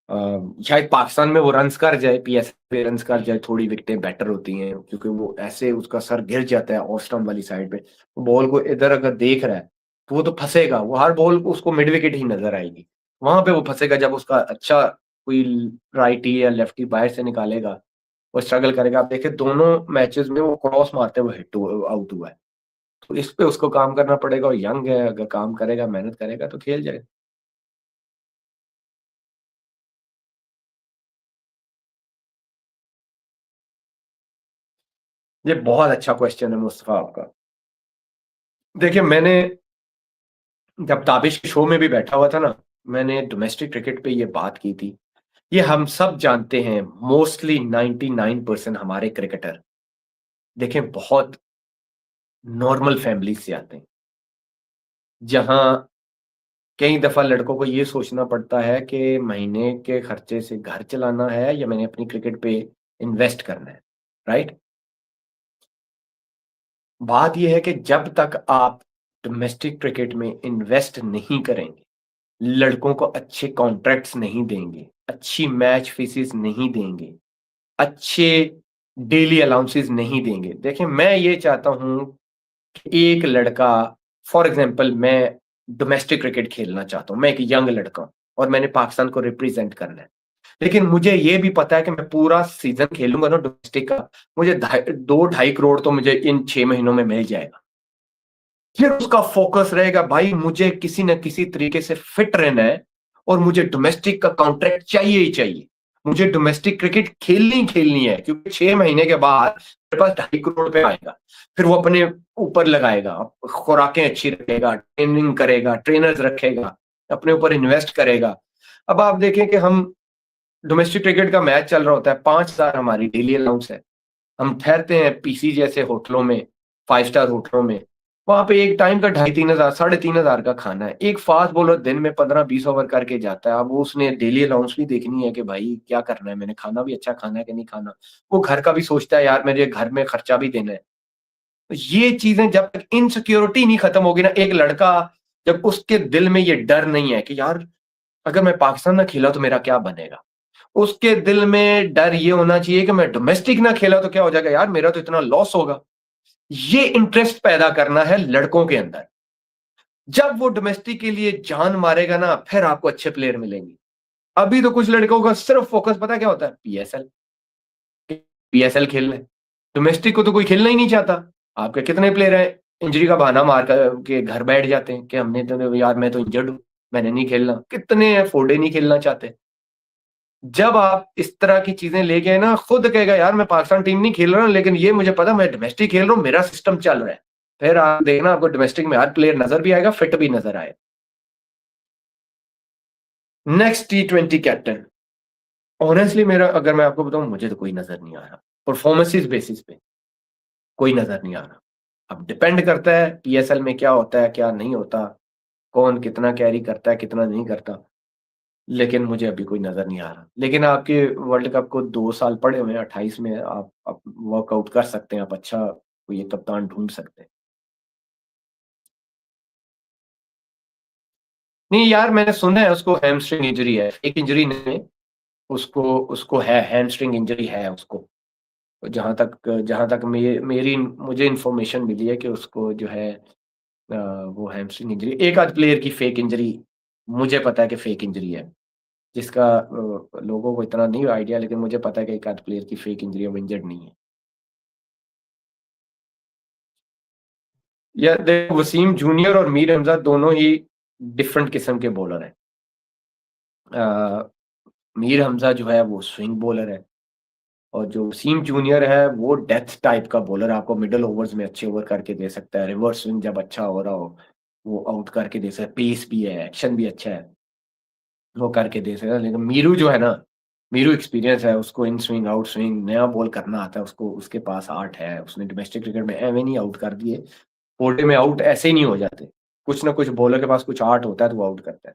अ, शायद पाकिस्तान में वो रन्स कर जाए, पीएसएल पे रन्स कर जाए, थोड़ी विकेटें बेटर होती हैं क्योंकि वो ऐसे उसका सर गिर जाता है ऑफ स्टंप वाली साइड पे। बॉल को इधर अगर देख रहा है, तो वो तो फँसेगा, वो हर बॉल को उसको मिड विकेट ही नज़र आएगी। वहाँ पे वो फँसेगा जब उसका अच्छा कोई राइटी या लेफ्टी बाहर से निकालेगा, वो स्ट्रगल करेगा। आप देखिए दोनों मैचेज़ में वो क्रॉस मारते हुए आउट हुआ है। तो इस पे उसको काम करना पड़ेगा और यंग है, अगर काम करेगा, मेहनत करेगा तो खेल जाएगा। ये बहुत अच्छा क्वेश्चन है मुस्तफ़ा आपका। देखिए मैंने जब ताबिश के शो में भी बैठा हुआ था ना, मैंने डोमेस्टिक क्रिकेट पे ये बात की थी। ये हम सब जानते हैं मोस्टली 99% हमारे क्रिकेटर देखें बहुत नॉर्मल फैमिली से आते हैं। जहाँ कई दफ़ा लड़कों को ये सोचना पड़ता है कि महीने के खर्चे से घर चलाना है या मैंने अपनी क्रिकेट पे इन्वेस्ट करना है, राइट? बात ये है कि जब तक आप डोमेस्टिक क्रिकेट में इन्वेस्ट नहीं करेंगे, लड़कों को अच्छे कॉन्ट्रैक्ट्स नहीं देंगे, अच्छी मैच फीसेस नहीं देंगे, अच्छे डेली अलाउंसेस नहीं देंगे। देखिए, मैं ये चाहता हूँ कि एक लड़का फॉर एग्ज़ाम्पल मैं डोमेस्टिक क्रिकेट खेलना चाहता हूँ, मैं एक यंग लड़का हूँ और मैंने पाकिस्तान को रिप्रेज़ेंट करना है। लेकिन मुझे ये भी पता है कि मैं पूरा सीज़न खेलूँगा ना डोमेस्टिक का, मुझे 2 ढाई करोड़ तो मुझे इन 6 महीनों में मिल जाएगा। फिर उसका फ़ोकस रहेगा भाई मुझे किसी न किसी तरीके से फिट रहना है और मुझे डोमेस्टिक का कॉन्ट्रैक्ट चाहिए ही चाहिए। मुझे डोमेस्टिक क्रिकेट खेलनी ही खेलनी है क्योंकि 6 महीने के बाद मेरे पास ढाई करोड़ रुपए आएगा। फिर वो अपने ऊपर लगाएगा, खुराकें अच्छी रखेगा, ट्रेनिंग करेगा, ट्रेनर्स रखेगा, अपने ऊपर इन्वेस्ट करेगा। अब आप देखें कि हम डोमेस्टिक क्रिकेट का मैच चल रहा होता है, 5,000 हमारी डेली अलाउंस है। हम ठहरते हैं पीसी जैसे होटलों में, 5 स्टार होटलों में। वहाँ पे एक टाइम का 2,500 साढ़े 3,000 का खाना है। एक फास्ट बॉलर दिन में 15-20 ओवर करके जाता है। अब वो उसने डेली अलाउंस भी देखनी है कि भाई क्या करना है, मैंने खाना भी अच्छा खाना है कि नहीं खाना। वो घर का भी सोचता है यार मेरे घर में खर्चा भी देना है। तो ये चीज़ें जब तक इनसिक्योरिटी नहीं खत्म होगी ना, एक लड़का जब उसके दिल में ये डर नहीं है कि यार अगर मैं पाकिस्तान ना खेला तो मेरा क्या बनेगा? उसके दिल में डर ये होना चाहिए कि मैं डोमेस्टिक ना खेला तो क्या हो जाएगा यार मेरा तो इतना लॉस होगा। ये इंटरेस्ट पैदा करना है लड़कों के अंदर। जब वो डोमेस्टिक के लिए जान मारेगा ना, फिर आपको अच्छे प्लेयर मिलेंगे। अभी तो कुछ लड़कों का सिर्फ फोकस पता है क्या होता है? पीएसएल, पीएसएल खेलना है। डोमेस्टिक को तो कोई खेलना ही नहीं चाहता। आपके कितने प्लेयर हैं, इंजरी का बहाना मार कर के घर बैठ जाते हैं कि हमने तो यार मैं तो इंजर्ड हूँ, मैंने नहीं खेलना। कितने हैं फोड़े नहीं खेलना चाहते। जब आप इस तरह की चीज़ें लेके आए ना, खुद कहेगा यार मैं पाकिस्तान टीम नहीं खेल रहा लेकिन ये मुझे पता मैं डोमेस्टिक खेल रहा हूँ, मेरा सिस्टम चल रहा है। फिर आप देखना आपको डोमेस्टिक में हर प्लेयर नज़र भी आएगा, फिट भी नज़र आएगा। नेक्स्ट टी20 कैप्टन, ऑनेस्टली मेरा अगर मैं आपको बताऊँ मुझे तो कोई नज़र नहीं आ रहा। परफॉर्मेंसेस बेसिस पे कोई नज़र नहीं आ रहा। अब डिपेंड करता है पीएसएल में क्या होता है, क्या नहीं होता, कौन कितना कैरी करता है, कितना नहीं करता। लेकिन मुझे अभी कोई नज़र नहीं आ रहा। लेकिन आपके वर्ल्ड कप को 2 साल पड़े हुए हैं, 28 में आप वर्कआउट कर सकते हैं, आप अच्छा कोई एक कप्तान ढूँढ सकते हैं। नहीं यार मैंने सुना है उसको हैमस्ट्रिंग इंजरी है, एक इंजरी नहीं है, उसको उसको है हैमस्ट्रिंग इंजरी है उसको। जहाँ तक मेरी मुझे इन्फॉर्मेशन मिली है कि उसको जो है वो हैमस्ट्रिंग इंजरी एक आध प्लेयर की फेक इंजरी मुझे पता है कि फेक इंजरी है। जिसका लोगों को इतना नहीं आइडिया, लेकिन मुझे पता है कि एक आध प्लेयर की फेक इंजरी है, वो इंजर्ड नहीं है। या देखो, वसीम जूनियर और मीर हमजा दोनों ही डिफरेंट किस्म के बॉलर हैं। मीर हमजा जो है वो स्विंग बॉलर है, और जो वसीम जूनियर है वो डेथ टाइप का बॉलर है, आपको मिडल ओवर्स में अच्छे ओवर करके दे सकता है, रिवर्स स्विंग जब अच्छा हो रहा हो वो आउट करके दे सकता है, पेस भी है, एक्शन भी अच्छा है, वो करके दे सकता है। लेकिन मीरू जो है ना, मीरू एक्सपीरियंस है, उसको इन स्विंग आउट स्विंग नया बॉल करना आता है, उसको उसके पास आर्ट है, उसने डोमेस्टिक क्रिकेट में एवे नहीं आउट कर दिए, ओडे में आउट ऐसे ही नहीं हो जाते, कुछ ना कुछ बॉलर के पास कुछ आर्ट होता है तो वो आउट करता है।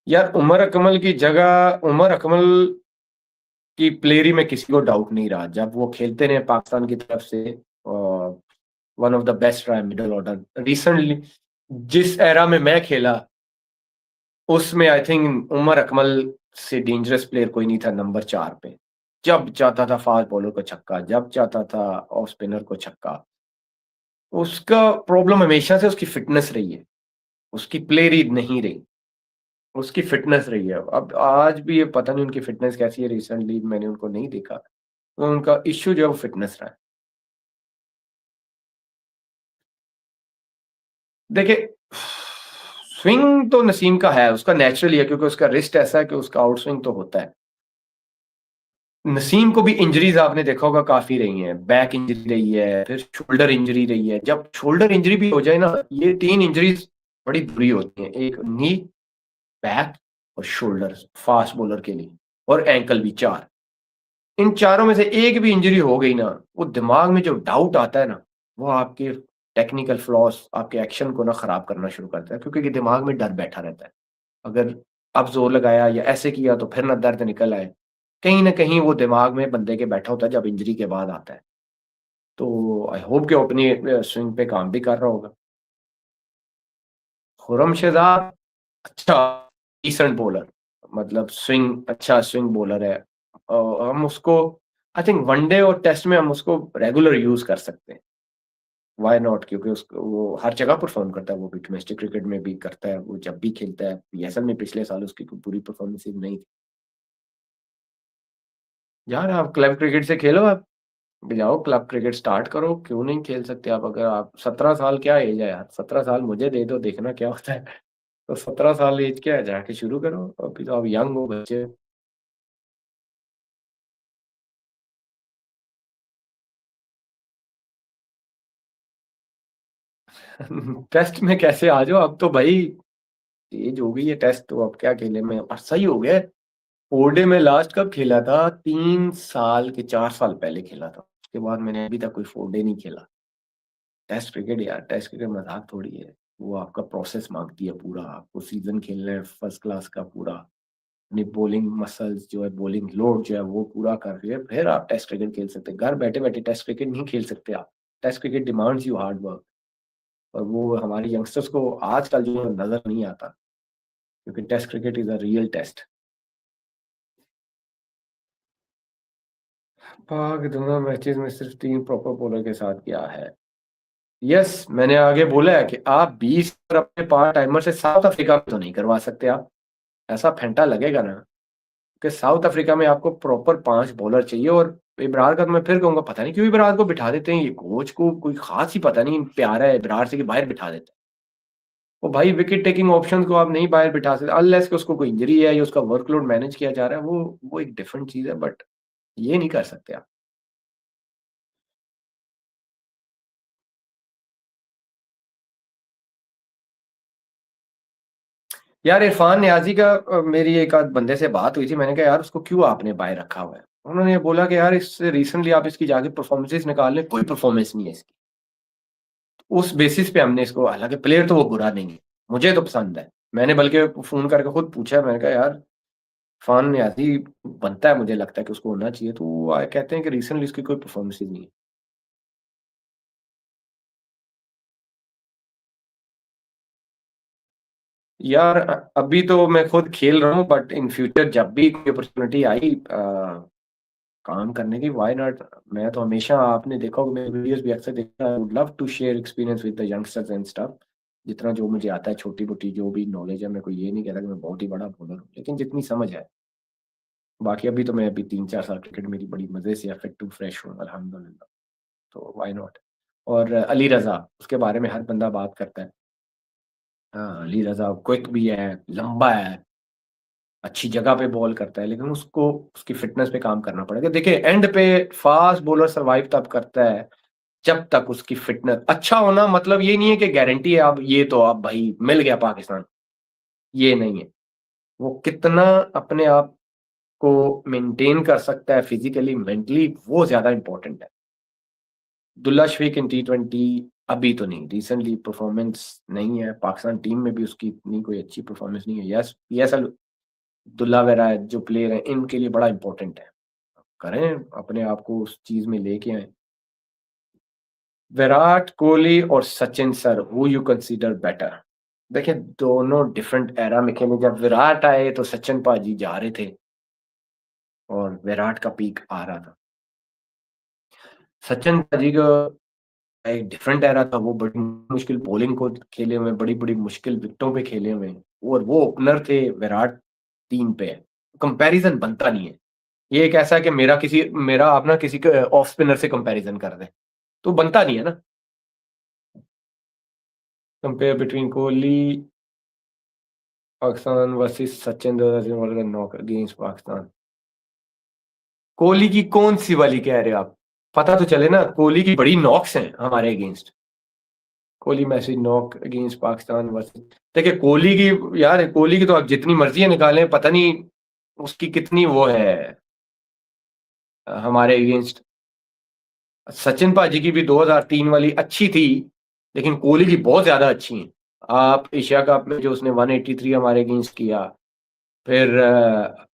यार उमर अकमल की जगह, उमर अकमल की प्लेयरी में किसी को डाउट नहीं रहा, जब वो खेलते रहे पाकिस्तान की तरफ से, वन ऑफ द बेस्ट रहा मिडल ऑर्डर रिसेंटली। जिस एरा में मैं खेला उसमें आई थिंक उमर अकमल से डेंजरस प्लेयर कोई नहीं था नंबर 4 पे। जब चाहता था फास्ट बॉलर को छक्का, जब चाहता था ऑफ स्पिनर को छक्का। उसका प्रॉब्लम हमेशा से उसकी फिटनेस रही है, उसकी प्ले रीड नहीं रही, उसकी फिटनेस रही है। अब आज भी ये पता नहीं उनकी फिटनेस कैसी है, रिसेंटली मैंने उनको नहीं देखा, तो उनका इश्यू जो है वो फिटनेस रहा है। देखिए, स्विंग तो नसीम का है, उसका नेचुरली है, क्योंकि उसका रिस्ट ऐसा है कि उसका आउट स्विंग तो होता है। नसीम को भी इंजरीज आपने देखा होगा काफी रही हैं, बैक इंजरी रही है, फिर शोल्डर इंजरी रही है। जब शोल्डर इंजरी भी हो जाए ना, ये 3 इंजरीज बड़ी बुरी होती हैं, एक नी, बैक और शोल्डर, फास्ट बॉलर के लिए, और एंकल भी, 4। इन चारों में से एक भी इंजरी हो गई ना, वो दिमाग में जो डाउट आता है ना, वो आपके टेक्निकल फ्लॉस, आपके एक्शन को ना खराब करना शुरू करता है, क्योंकि दिमाग में डर बैठा रहता है। अगर अब जोर लगाया या ऐसे किया तो फिर ना दर्द निकल आए, कहीं ना कहीं वो दिमाग में बंदे के बैठा होता है जब इंजरी के बाद आता है। तो आई होप कि वो अपनी स्विंग पे काम भी कर रहा होगा। खुरम शेजाद अच्छा, डिसेंट बॉलर, मतलब स्विंग, अच्छा स्विंग बॉलर है। हम उसको आई थिंक वनडे और टेस्ट में हम उसको रेगुलर यूज कर सकते हैं। व्हाई नॉट, क्योंकि उसको वो हर जगह परफॉर्म करता है, वो भी डोमेस्टिक क्रिकेट में भी करता है, वो जब भी खेलता है। पीएसएल में पिछले साल उसकी कोई पूरी परफॉर्मेंस नहीं थी। यार आप क्लब क्रिकेट से खेलो, आप जाओ क्लब क्रिकेट स्टार्ट करो, क्यों नहीं खेल सकते आप? अगर आप 17 साल, क्या एज है यार, 17 साल मुझे दे दो, देखना क्या होता है। तो 17 साल एज क्या है, जाके शुरू करो, अभी तो आप यंग हो, बच्चे। टेस्ट में कैसे आ जाओ, अब तो भाई एज हो गई है, टेस्ट तो अब क्या खेले में, और सही हो गया। ओडे में लास्ट कब खेला था? 3 साल के 4 साल पहले खेला था, उसके बाद मैंने अभी तक कोई फोरडे नहीं खेला। टेस्ट क्रिकेट यार, टेस्ट क्रिकेट मजाक थोड़ी है, वो आपका प्रोसेस मांगती है पूरा, आपको सीजन खेलना है फर्स्ट क्लास का पूरा, अपनी बॉलिंग मसल्स जो है, बॉलिंग लोड जो है वो पूरा कर रही है, फिर आप टेस्ट क्रिकेट खेल सकते हैं। घर बैठे बैठे टेस्ट क्रिकेट नहीं खेल सकते आप। Test cricket demands you hard work, और वो हमारे यंगस्टर्स को आजकल जो है नजर नहीं आता, क्योंकि test cricket is a real test. पाक दुनिया मैचेस में सिर्फ 3 प्रॉपर बॉलर के साथ क्या है? यस, मैंने आगे बोला है कि आप 20 और अपने पार्ट टाइमर से साउथ अफ्रीका में तो नहीं करवा सकते आप, ऐसा फेंटा लगेगा ना, कि साउथ अफ्रीका में आपको प्रॉपर 5 बॉलर चाहिए। और इब्रार का तो मैं फिर कहूंगा, पता नहीं क्यों इब्रार को बिठा देते हैं, ये कोच को कोई खास ही पता नहीं प्यार है इब्रार से कि बाहर बिठा देते हैं। वो भाई विकेट टेकिंग ऑप्शन को आप नहीं बाहर बिठा सकते, अनलेस कि उसको कोई इंजरी है या उसका वर्कलोड मैनेज किया जा रहा है, वो एक डिफरेंट चीज है, बट ये नहीं कर सकते आप। यार इरफान नियाजी का मेरी एक आध बंदे से बात हुई थी, मैंने कहा यार उसको क्यों आपने बाय रखा हुआ है? उन्होंने ये बोला कि यार इससे रिसेंटली आप इसकी जाके परफॉर्मेंसेस निकाल लें, कोई परफॉर्मेंस नहीं है इसकी। उस बेसिस पे हमने इसको, हालांकि प्लेयर तो वो बुरा नहीं है, मुझे तो पसंद है। मैंने बल्कि फोन करके खुद पूछा, मैंने कहा यार इरफान नियाजी बनता है, मुझे लगता है कि उसको होना चाहिए, तो वो कहते हैं कि रिसेंटली इसकी कोई परफॉर्मेंस नहीं है। यार अभी तो मैं खुद खेल रहा हूँ, बट इन फ्यूचर जब भी कोई अपॉर्चुनिटी आई काम करने की, व्हाई नॉट। मैं तो हमेशा, आपने देखा होगा मेरे वीडियोस भी अक्सर देखा, I would love to share experience with the youngsters and stuff. जितना जो मुझे आता है, छोटी-मोटी जो भी नॉलेज है, मैं कोई ये नहीं कहता कि मैं बहुत ही बड़ा बॉलर हूँ, लेकिन जितनी समझ है। बाकी अभी तो मैं अभी 3-4 साल क्रिकेट मेरी बड़ी मज़े से इफेक्टिव फ्रेश हूँ अल्हम्दुलिल्लाह, तो व्हाई नॉट? और अली रज़ा, उसके बारे में हर बंदा बात करता है। हाँ, अली रज़ा क्विक भी है, लंबा है, अच्छी जगह पे बॉल करता है, लेकिन उसको उसकी फ़िटनेस पे काम करना पड़ेगा। देखिए एंड पे फ़ास्ट बॉलर सर्वाइव तब करता है, जब तक उसकी फ़िटनेस अच्छा होना मतलब ये नहीं है कि गारंटी है अब ये तो अब भाई मिल गया पाकिस्तान, ये नहीं है। वो कितना अपने आप को मेंटेन कर सकता है फिज़िकली, मेंटली वो ज़्यादा इम्पोर्टेंट है। अब्दुल्ला शफीक इन टी20 अभी तो नहीं, रिसेंटली परफ़ॉर्मेंस नहीं है, पाकिस्तान टीम में भी उसकी इतनी कोई अच्छी परफ़ॉर्मेंस नहीं है। यस, पीएसएल अब्दुल्ला वगैरह जो प्लेयर हैं, इनके लिए बड़ा इम्पोर्टेंट है। करें, अपने आप को उस चीज़ में लेके आएँ। विराट कोहली और Sachin sir, who you consider better? देखिए, दोनों डिफरेंट एरा में खेले। जब विराट आए तो सचिन पाजी जा रहे थे और विराट का पीक आ रहा था। सचिन पाजी का एक डिफरेंट एरा था, वो बड़ी मुश्किल बॉलिंग को खेले हुए हैं, बड़ी-बड़ी मुश्किल विकेटों पे खेले हुए हैं और वो ओपनर थे विराट 3 पे। कंपैरिज़न बनता नहीं है। ये एक ऐसा है कि मेरा आप ना किसी के ऑफ स्पिनर से कंपैरिज़न कर दें, तो बनता नहीं है ना। Compare between Kohli Pakistan versus Sachin 2000 world cup knock against Pakistan. Kohli की कौन-सी वाली कह रहे हो आप? पता तो चले ना, कोहली की बड़ी नॉक्स हैं हमारे अगेंस्ट। कोहली मैसी नॉक अगेंस्ट पाकिस्तान वर्सेस देखिए कोहली की तो आप जितनी मर्ज़ी निकालें, पता नहीं उसकी कितनी वो है हमारे अगेंस्ट। सचिन पाजी की भी 2003 वाली अच्छी थी, लेकिन कोहली की बहुत ज़्यादा अच्छी हैं। आप एशिया कप में जो उसने 183 हमारे अगेंस्ट किया, फिर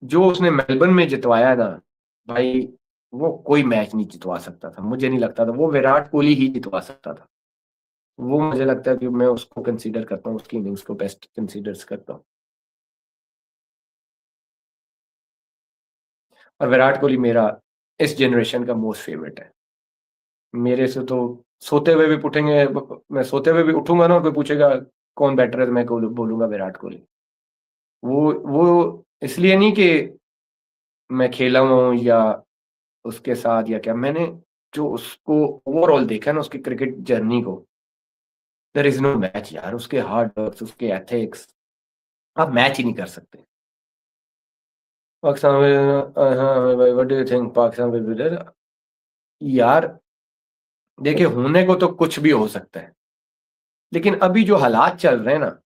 जो उसने मेलबर्न में जितवाया ना, भाई वो कोई मैच नहीं जितवा सकता था। मुझे नहीं लगता था, वो विराट कोहली ही जितवा सकता था। वो मुझे लगता है कि मैं उसको कंसीडर करता हूँ, उसकी इनिंग्स को बेस्ट कंसीडर्स करता हूँ। और विराट कोहली मेरा इस जनरेशन का मोस्ट फेवरेट है। मेरे से तो सोते हुए भी पूछेंगे मैं सोते हुए भी उठूँगा ना और कोई पूछेगा कौन बैटर है तो मैं बोलूँगा विराट कोहली। वो इसलिए नहीं कि मैं खेला हुआ हूँ या उसके साथ या क्या, मैंने जो उसको ओवरऑल देखा है ना उसकी क्रिकेट जर्नी को, देयर इज़ नो मैच यार, उसके हार्ड वर्क, उसके एथिक्स, आप मैच ही नहीं कर सकते। पाकिस्तान में हाँ, what do you think Pakistan will be there? यार देखिए, होने को तो कुछ भी हो सकता है, लेकिन अभी जो हालात चल रहे हैं ना,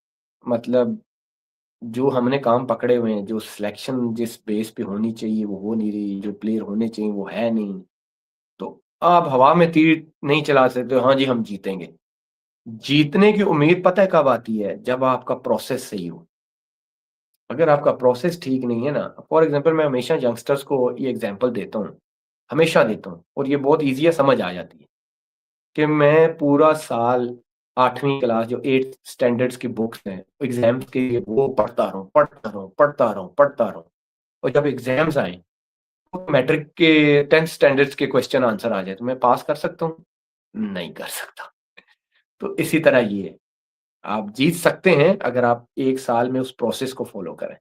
मतलब जो हमने काम पकड़े हुए हैं, जो सिलेक्शन जिस बेस पे होनी चाहिए वो हो नहीं रही, जो प्लेयर होने चाहिए वो है नहीं, तो आप हवा में तीर नहीं चला सकते हो, हाँ जी, हम जीतेंगे। जीतने की उम्मीद पता है कब आती है? जब आपका प्रोसेस सही हो। अगर आपका प्रोसेस ठीक नहीं है ना, फॉर एग्ज़ाम्पल मैं हमेशा यंगस्टर्स को ये एग्ज़ाम्पल देता हूँ, हमेशा देता हूँ और ये बहुत ईज़ी है, समझ आ जाती है, कि मैं पूरा साल 8वीं क्लास जो 8th स्टैंडर्ड्स की बुक्स हैं, एग्ज़ाम्स के लिए वो पढ़ता रहूँ, पढ़ता रहूँ, पढ़ता रहूँ, पढ़ता रहूँ और जब एग्ज़ाम्स आएँ, तो मैट्रिक के 10th स्टैंडर्ड्स के क्वेश्चन आंसर आ जाए, तो मैं पास कर सकता हूँ? नहीं कर सकता। तो इसी तरह ये है। आप जीत सकते हैं अगर आप 1 साल में उस प्रोसेस को फ़ॉलो करें।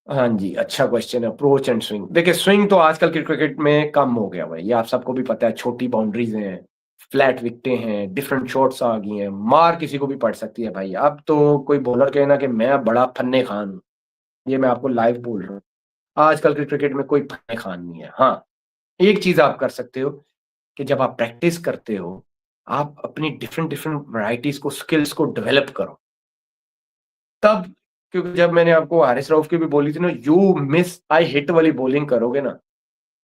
हाँ जी, अच्छा क्वेश्चन है अप्रोच एंड स्विंग। देखिए स्विंग तो आजकल के क्रिकेट में कम हो गया हुआ है, ये आप सबको भी पता है, छोटी बाउंड्रीज़ हैं, फ्लैट विकेटें हैं, डिफरेंट शॉट्स आ गई हैं, मार किसी को भी पड़ सकती है भाई। अब तो कोई बॉलर कहे ना कि मैं बड़ा फन्ने खान हूँ, ये मैं आपको लाइव बोल रहा हूँ। आजकल के क्रिकेट में कोई फन्ने खान नहीं है। हाँ, एक चीज़ आप कर सकते हो कि जब आप प्रैक्टिस करते हो, आप अपनी डिफरेंट डिफरेंट वैराइटीज़ को, स्किल्स को डेवलप करो। तब क्योंकि जब मैंने आपको हारिस रऊफ की भी बोली थी ना, यू मिस आई हिट वाली बॉलिंग करोगे ना,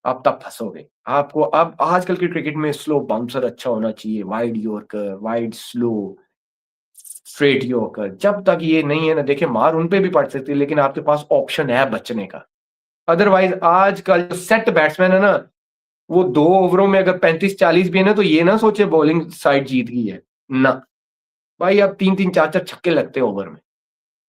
आप तब फँसोगे। आपको अब आजकल के क्रिकेट में स्लो बाउंसर अच्छा होना चाहिए, wide yorker, wide slow, straight yorker. जब तक ये नहीं है ना, देखिए मार उन पे भी पड़ सकती है, लेकिन आपके पास ऑप्शन है बचने का। अदरवाइज़ आजकल जो सेट बैट्समैन है ना, वो 2 ओवरों में अगर 35-40 भी है ना, तो ये ना सोचे बॉलिंग साइड जीत गई है। ना, भाई अब 3-3 4-4 छक्के लगते हैं ओवर में।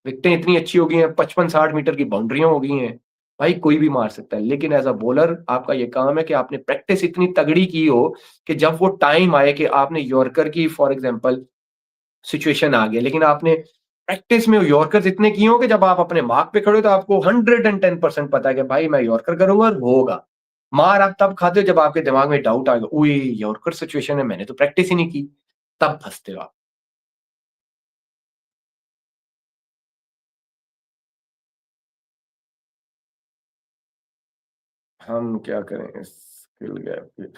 विकेटें इतनी अच्छी हो गई हैं, 55-60 मीटर की बाउंड्रियाँ हो गई हैं। भाई कोई भी मार सकता है, लेकिन एज़ अ बॉलर आपका ये काम है कि आपने प्रैक्टिस इतनी तगड़ी की हो कि जब वो टाइम आए कि आपने यॉर्कर की फॉर एग्ज़ाम्पल सिचुएशन आ गई, लेकिन आपने प्रैक्टिस में यॉर्कर्स इतने किए हों कि जब आप अपने मार्क पे खड़े हो तो आपको 110% पता है कि भाई मैं यॉर्कर करूँगा और वो होगा। मार आप तब खाते हो जब आपके दिमाग में डाउट आ गया, ओए! यॉर्कर सिचुएशन है, मैंने तो प्रैक्टिस ही नहीं की, तब फँसते हो आप। हम क्या करें स्किल गैप पे?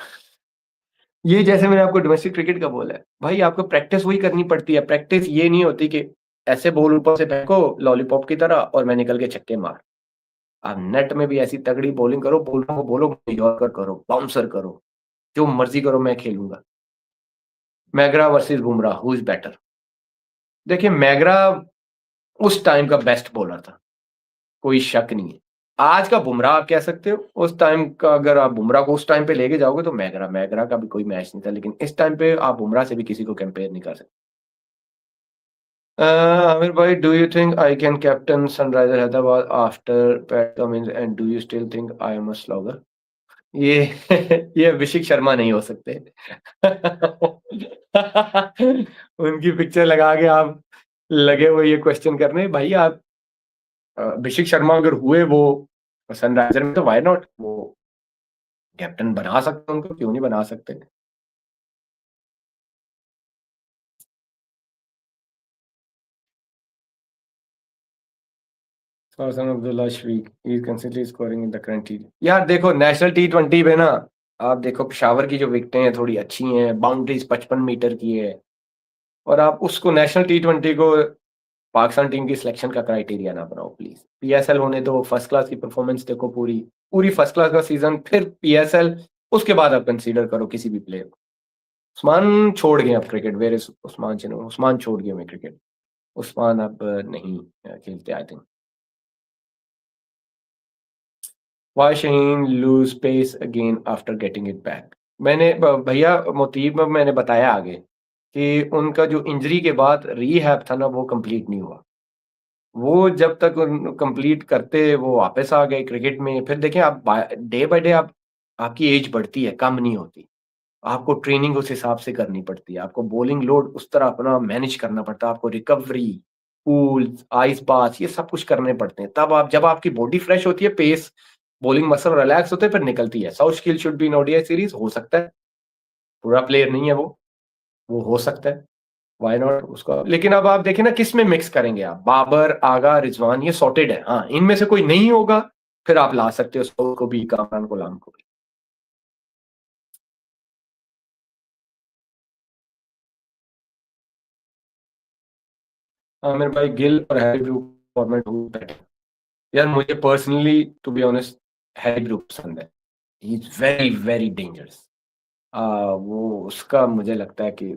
ये जैसे मैंने आपको डोमेस्टिक क्रिकेट का बोला है, भाई आपको प्रैक्टिस वही करनी पड़ती है, प्रैक्टिस ये नहीं होती कि ऐसे बॉल ऊपर से फेंको लॉलीपॉप की तरह और मैं निकल के छक्के मार। आप नेट में भी ऐसी तगड़ी बॉलिंग करो, बॉलरों को बोलो यॉर्कर करो, बाउंसर करो, जो मर्ज़ी करो मैं खेलूँगा। McGrath versus Bumrah, who is better? देखिए मैकग्रा उस टाइम का बेस्ट बॉलर था, कोई शक नहीं है। आज का बुमराह आप कह सकते हो, उस टाइम का अगर आप बुमराह को उस टाइम पे लेके जाओगे तो मैकग्रा का भी कोई मैच नहीं था, लेकिन इस टाइम पे आप बुमराह से भी किसी को कंपेयर नहीं कर सकते। आमिर भाई, do you think I can captain Sunriser Hyderabad after PAT Cummins and do you still think I am a slogger? ये ये अभिषेक शर्मा नहीं हो सकते। उनकी पिक्चर लगा के आप लगे हुए ये क्वेश्चन करने भाई आप अभिषेक शर्मा अगर हुए वो सनराइजर में तो व्हाई नॉट? वो कैप्टन बना सकते हैं उनको, क्यों नहीं बना सकते? Hasan Abdullah Shafique he is consistently scoring in the current T. यार देखो नेशनल टी20 पे ना आप देखो पेशावर की जो विकेटें हैं थोड़ी अच्छी हैं, बाउंड्रीज 55 मीटर की है और आप उसको नेशनल टी20 को पाकिस्तान टीम की सिलेक्शन का क्राइटेरिया ना बनाओ प्लीज। पीएसएल होने दो, फर्स्ट क्लास की परफॉर्मेंस देखो पूरी पूरी फर्स्ट क्लास का सीजन, फिर पीएसएल, उसके बाद आप कंसीडर करो किसी भी प्लेयर को। उस्मान छोड़ गए अब क्रिकेट, वेर इज उस्मान चिन्ह, उस्मान छोड़ गए हमें क्रिकेट। उस्मान अब नहीं खेलते I think. Why Shaheen lose pace again after getting it back? मैंने भैया मोतीब में मैंने बताया आगे कि उनका जो इंजरी के बाद रीहैब था ना वो कंप्लीट नहीं हुआ। वो जब तक उन कंप्लीट करते वो वापस आ गए क्रिकेट में। फिर देखिए आप डे बाय डे आप आपकी एज बढ़ती है, कम नहीं होती। आपको ट्रेनिंग उस हिसाब से करनी पड़ती है। आपको बॉलिंग लोड उस तरह अपना मैनेज करना पड़ता है। आपको रिकवरी, पूल्स, आइस बाथ ये सब कुछ करने पड़ते हैं। तब आप जब आपकी बॉडी फ्रेश होती है, पेस, बॉलिंग मसल रिलैक्स होते हैं, फिर निकलती है। South skill should be in ODI series हो सकता है। पूरा प्लेयर नहीं है वो हो सकता है। व्हाई नॉट उसका, लेकिन अब आप देखिए ना किस में मिक्स करेंगे आप? बाबर, आगा, रिजवान ये सॉर्टेड है। हाँ, इनमें से कोई नहीं होगा, फिर आप ला सकते हो सऊद को भी, कामरान गुलाम को भी। आमिर भाई, गिल और Harry Brook format who better? यार मुझे personally to be honest Harry Brook पसंद है। He is very very dangerous. वो उसका मुझे लगता है कि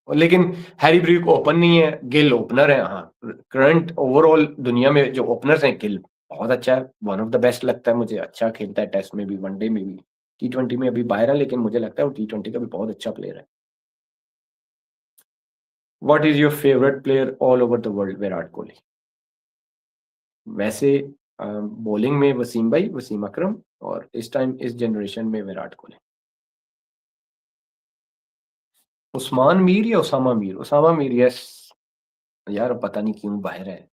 लेकिन हैरी ब्रूक ओपन नहीं है, गिल ओपनर है। हाँ, करंट ओवरऑल दुनिया में जो ओपनर्स हैं गिल बहुत अच्छा है, वन ऑफ द बेस्ट लगता है मुझे। अच्छा खेलता है टेस्ट में भी, वनडे में भी। टी20 में अभी बाहर है, लेकिन मुझे लगता है वो टी20 का भी बहुत अच्छा प्लेयर है। What is your favourite player all over the world? Virat Kohli. वैसे बॉलिंग में वसीम भाई, वसीम अकरम, और इस टाइम इस जनरेशन में विराट कोहली। उस्मान मीर या उसामा मीर? उसामा मीर, यस। यार पता नहीं क्यों बाहर है,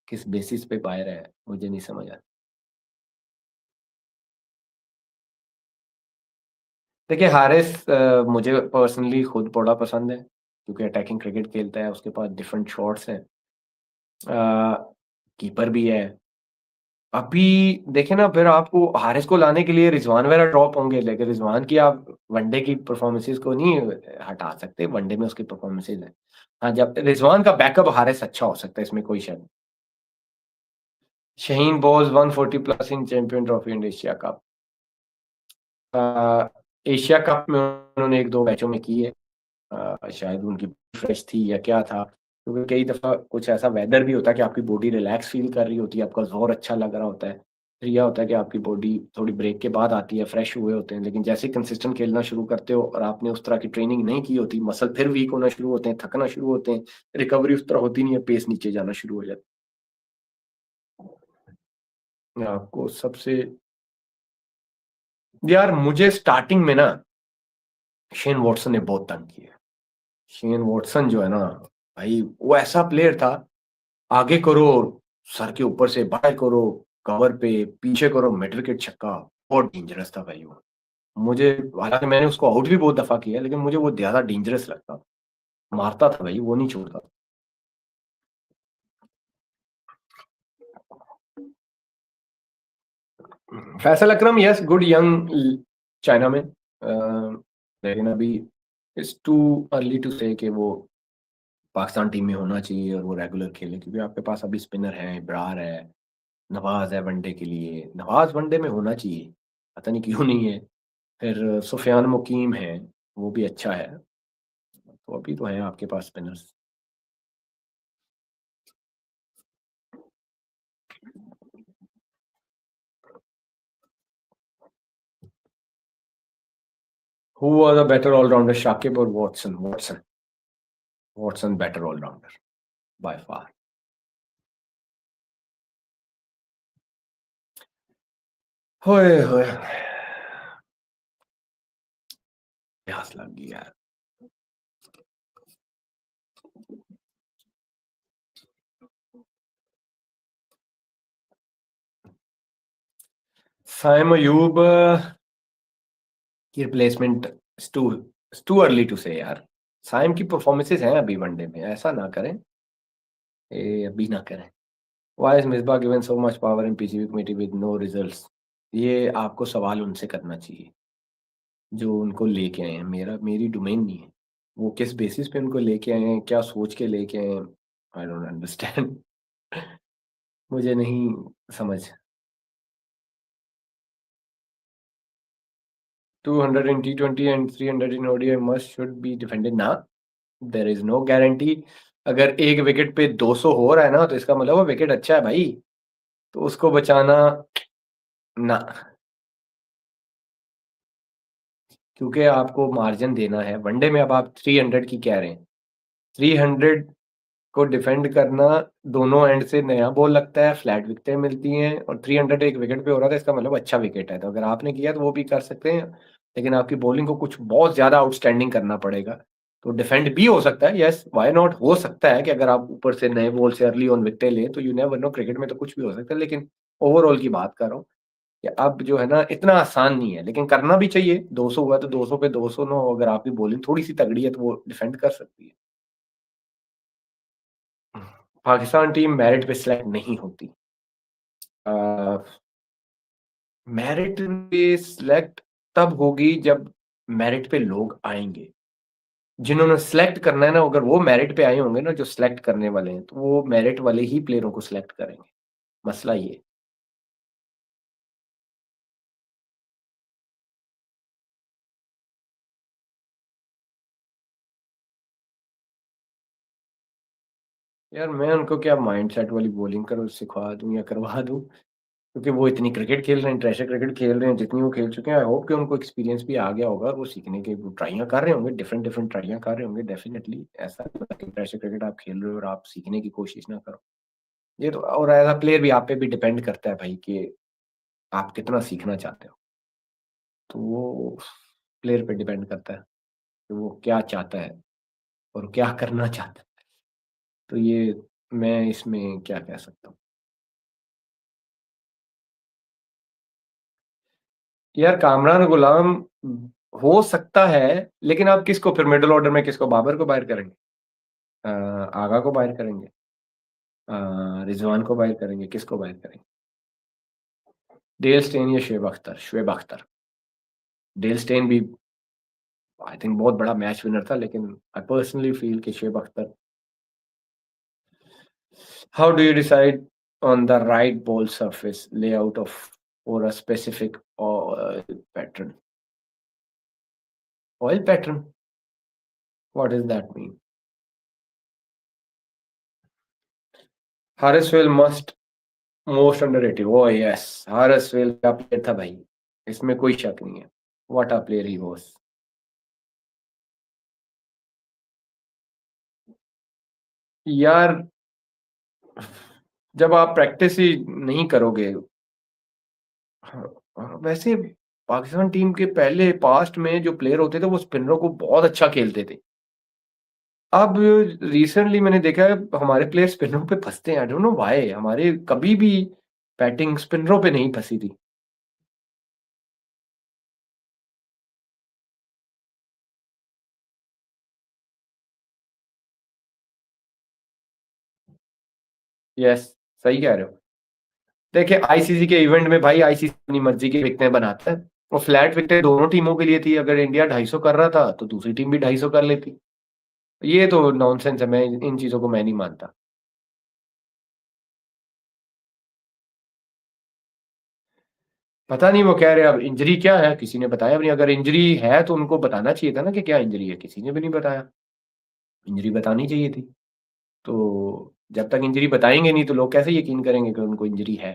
किस बेसिस पे बाहर है, मुझे नहीं समझ आता। देखिए हारिस मुझे पर्सनली खुद बड़ा पसंद है क्योंकि अटैकिंग क्रिकेट खेलता है, उसके पास डिफरेंट शॉट्स हैं। कीपर भी है। अभी देखें ना, फिर आपको हारिस को लाने के लिए रिजवान वगैरह ड्रॉप होंगे, लेकिन रिजवान की आप वनडे की परफॉर्मेंसेस को नहीं हटा सकते। वनडे में उसकी परफॉर्मेंसेस है। हाँ, जब रिजवान का बैकअप हारिस अच्छा हो सकता है, इसमें कोई शक नहीं। शाहीन बोज 140 plus in champion trophy and Asia cup. Asia cup में उन्होंने 1-2 मैचों में की है। शायद उनकी फ्रेश थी या क्या था, क्योंकि कई दफ़ा कुछ ऐसा वेदर भी होता है कि आपकी बॉडी रिलैक्स फ़ील कर रही होती है, आपका ज़ोर अच्छा लग रहा होता है। फिर यह होता है कि आपकी बॉडी थोड़ी ब्रेक के बाद आती है, फ्रेश हुए होते हैं, लेकिन जैसे ही कंसिस्टेंट खेलना शुरू करते हो और आपने उस तरह की ट्रेनिंग नहीं की होती, मसल फिर वीक होना शुरू होते हैं, थकना शुरू होते हैं, रिकवरी उस तरह होती नहीं है, पेस नीचे जाना शुरू हो जाता है। आपको सबसे यार मुझे स्टार्टिंग में ना शेन वॉटसन ने बहुत तंग किया। शेन वॉटसन जो है ना भाई, वो ऐसा प्लेयर था, आगे करो सर के ऊपर से, बाहर करो कवर पे, पीछे करो मिड विकेट छक्का, बहुत डेंजरस था भाई वो। मुझे, हालाँकि मैंने उसको आउट भी बहुत दफ़ा किया, लेकिन मुझे वो ज़्यादा डेंजरस लगता। मारता था भाई, वो नहीं छोड़ता। फैसल अकरम यस गुड यंग चाइना में, लेकिन अभी इट्स टू अर्ली टू से कि वो पाकिस्तान टीम में होना चाहिए और वो रेगुलर खेले, क्योंकि आपके पास अभी स्पिनर है, इब्रार है, नवाज है वनडे के लिए, नवाज वनडे में होना चाहिए, पता नहीं क्यों नहीं है। फिर सुफियान मुकीम है, वो भी अच्छा है, तो अभी तो है आपके पास spinners. Who was a better allrounder, Shakib और Watson? Watson, Watson better allrounder by far. होए होए, प्यास लग गई यार। साइम अयूब की replacement, too too early to say यार। साइम की परफॉर्मेंसेस हैं अभी वनडे में, ऐसा ना करें, अभी ना करें। Why is Misbah given so much power in PCB committee with no results? ये आपको सवाल उनसे करना चाहिए जो उनको लेके आए हैं, मेरी डोमेन नहीं है। वो किस बेसिस पे उनको लेके आए हैं, क्या सोच के लेके आए हैं, आई डोंट अंडरस्टैंड। मुझे नहीं समझ। 200 in T20 and 300 in ODI must should be defended ना, देयर इज नो गारंटी। अगर एक विकेट पे 200 हो रहा है ना, तो इसका मतलब वो विकेट अच्छा है भाई, तो उसको बचाना ना, क्योंकि आपको मार्जिन देना है वनडे में। अब आप 300 की कह रहे हैं, 300 को डिफेंड करना, दोनों एंड से नया बॉल लगता है, फ्लैट विकेटें मिलती हैं, और 300 एक विकेट पे हो रहा था, इसका मतलब अच्छा विकेट है। तो अगर आपने किया तो वो भी कर सकते हैं, लेकिन आपकी बॉलिंग को कुछ बहुत ज़्यादा आउटस्टैंडिंग करना पड़ेगा। तो डिफेंड भी हो सकता है, यस व्हाई नॉट, हो सकता है कि अगर आप ऊपर से नए बॉल से अर्ली ऑन विकेटें लें, तो यू नेवर नो, क्रिकेट में तो कुछ भी हो सकता है। लेकिन ओवरऑल की बात कर रहा हूँ कि अब जो है ना, इतना आसान नहीं है, लेकिन करना भी चाहिए। 200 हुआ तो 200 पे 200 ना हो, अगर आपकी बॉलिंग थोड़ी-सी तगड़ी है, तो वो डिफेंड कर सकती है। पाकिस्तान टीम मेरिट पे सिलेक्ट नहीं होती। अ, मेरिट पे सिलेक्ट तब होगी जब मेरिट पे लोग आएँगे। जिन्होंने सिलेक्ट करना है ना, अगर वो मेरिट पे आए होंगे ना, जो सिलेक्ट करने वाले हैं, तो वो मेरिट वाले ही प्लेयरों को सिलेक्ट करेंगे। मसला ये है। यार मैं उनको क्या माइंडसेट वाली बॉलिंग करो सिखा दूँ या करवा दूँ? क्योंकि वो इतनी क्रिकेट खेल रहे हैं, इंटरनेशनल क्रिकेट खेल रहे हैं, जितनी वो खेल चुके हैं, आई होप कि उनको एक्सपीरियंस भी आ गया होगा और वो सीखने के वो ट्राइयाँ कर रहे होंगे, डिफरेंट डिफरेंट ट्राइयाँ कर रहे होंगे डेफिनिटली। ऐसा नहीं है कि इंटरनेशनल क्रिकेट आप खेल रहे हो और आप सीखने की कोशिश ना करो। ये तो, और एज़ अ प्लेयर भी आप पे भी डिपेंड करता है भाई कि आप कितना सीखना चाहते हो। तो वो प्लेयर पे डिपेंड करता है कि वो क्या चाहता है और क्या करना चाहता है। तो ये मैं इसमें क्या कह सकता हूँ? यार कामरान गुलाम हो सकता है, लेकिन आप किसको फिर मिडल ऑर्डर में किसको, बाबर को बाहर करेंगे? आगा को बाहर करेंगे? रिजवान को बाहर करेंगे? किसको बाहर करेंगे? डेल स्टेन या शुएब अख्तर? डेल स्टेन भी आई थिंक बहुत बड़ा मैच विनर था, लेकिन आई पर्सनली फील कि Shoaib Akhtar. How do you decide on the right ball surface layout of for a specific pattern? Oil pattern? What does that mean? Harrisville must most underrated. Oh yes, Harrisville का प्लेयर था भाई, इसमें कोई शक नहीं है। What a player he was. यार जब आप प्रैक्टिस ही नहीं करोगे वैसे पाकिस्तान टीम के पहले पास्ट में जो प्लेयर होते थे वो स्पिनरों को बहुत अच्छा खेलते थे। अब रिसेंटली मैंने देखा है हमारे प्लेयर स्पिनरों पे फँसते हैं, आई डोंट नो व्हाई हमारे कभी भी बैटिंग स्पिनरों पे नहीं फँसी थी। यस, सही कह रहे हो। देखिए आईसीसी के इवेंट में भाई आईसीसी अपनी मर्ज़ी की विकेटें बनाता है। और फ्लैट विकेटें दोनों टीमों के लिए थी, अगर इंडिया 250 कर रहा था, तो दूसरी टीम भी 250 कर लेती। ये तो नॉनसेंस है, मैं इन चीज़ों को मैं नहीं मानता। पता नहीं वो कह रहे हैं अब इंजरी क्या है, किसी ने बताया भी नहीं, अगर इंजरी है तो उनको बताना चाहिए था ना कि क्या इंजरी है, किसी ने भी नहीं बताया। इंजरी बतानी चाहिए थी। तो जब तक इंजरी बताएँगे नहीं तो लोग कैसे यकीन करेंगे कि उनको इंजरी है?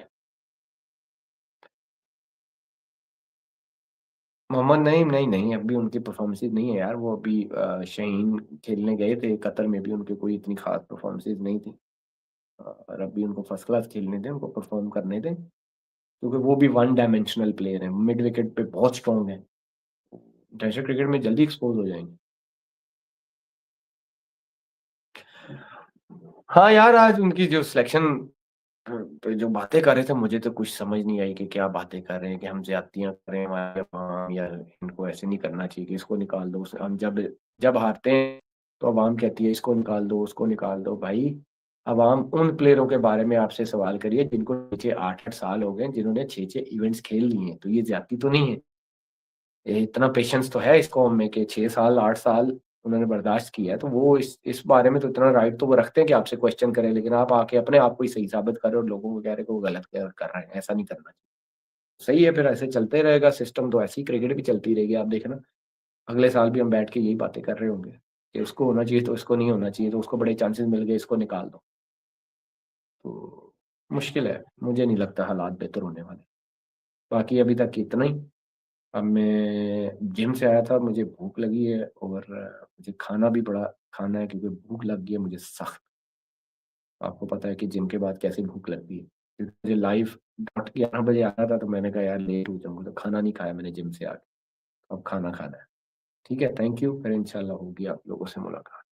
मोहम्मद नईम नहीं, अभी उनकी परफ़ॉर्मेंसेज़ नहीं है यार, वो अभी शाहीन खेलने गए थे कतर में भी उनकी कोई इतनी ख़ास परफ़ॉर्मेंसेज़ नहीं थी। और अभी उनको फर्स्ट क्लास खेलने दें, उनको परफ़ॉर्म करने दें, क्योंकि वो भी वन डायमेंशनल प्लेयर हैं, मिड विकेट पे बहुत स्ट्रॉन्ग हैं। टेस्ट क्रिकेट में जल्दी एक्सपोज़ हो जाएँगे। हाँ यार, आज उनकी जो सिलेक्शन पे जो बातें कर रहे थे मुझे तो कुछ समझ नहीं आई कि क्या बातें कर रहे हैं कि हम ज़्यादतियाँ कर रहे हैं हमारे अवाम या इनको ऐसे नहीं करना चाहिए कि इसको निकाल दो। हम जब जब हारते हैं तो अवाम कहती है इसको निकाल दो, उसको निकाल दो। भाई अवाम उन प्लेयरों के बारे में आपसे सवाल करिए जिनको नीचे 8-8 साल हो गए, जिन्होंने 6-6 इवेंट्स खेल लिए हैं, तो ये ज़्यादती तो नहीं है। ये इतना पेशेंस तो है इस कौम में कि 6 साल, 8 साल उन्होंने बर्दाश्त किया है, तो वो इस बारे में तो इतना राइट तो वो रखते हैं कि आपसे क्वेश्चन करें, लेकिन आप आके अपने आप को ही सही साबित कर रहे हो और लोगों को कह रहे हो कि वो गलत कर रहे हैं, ऐसा नहीं करना चाहिए। सही है, फिर ऐसे चलते रहेगा सिस्टम तो ऐसे ही क्रिकेट भी चलती रहेगी, आप देखना, अगले साल भी हम बैठ के यही बातें कर रहे होंगे कि उसको होना चाहिए तो इसको नहीं होना चाहिए, तो उसको बड़े चांसेस मिल गए, इसको निकाल दो। तो मुश्किल है, मुझे नहीं लगता हालात बेहतर होने वाले। बाकी अभी तक इतना ही। अब मैं जिम से आया था, मुझे भूख लगी है और मुझे खाना भी बड़ा खाना है क्योंकि भूख लग गई है मुझे सख्त। आपको पता है कि जिम के बाद कैसे भूख लगती है। क्योंकि मुझे लाइव डॉट 11 बजे आना था तो मैंने कहा यार लेट हो जाऊँगा तो खाना नहीं खाया मैंने जिम से आके। अब खाना खाना है। ठीक है, थैंक यू फिर इंशाल्लाह होगी आप लोगों से मुलाकात।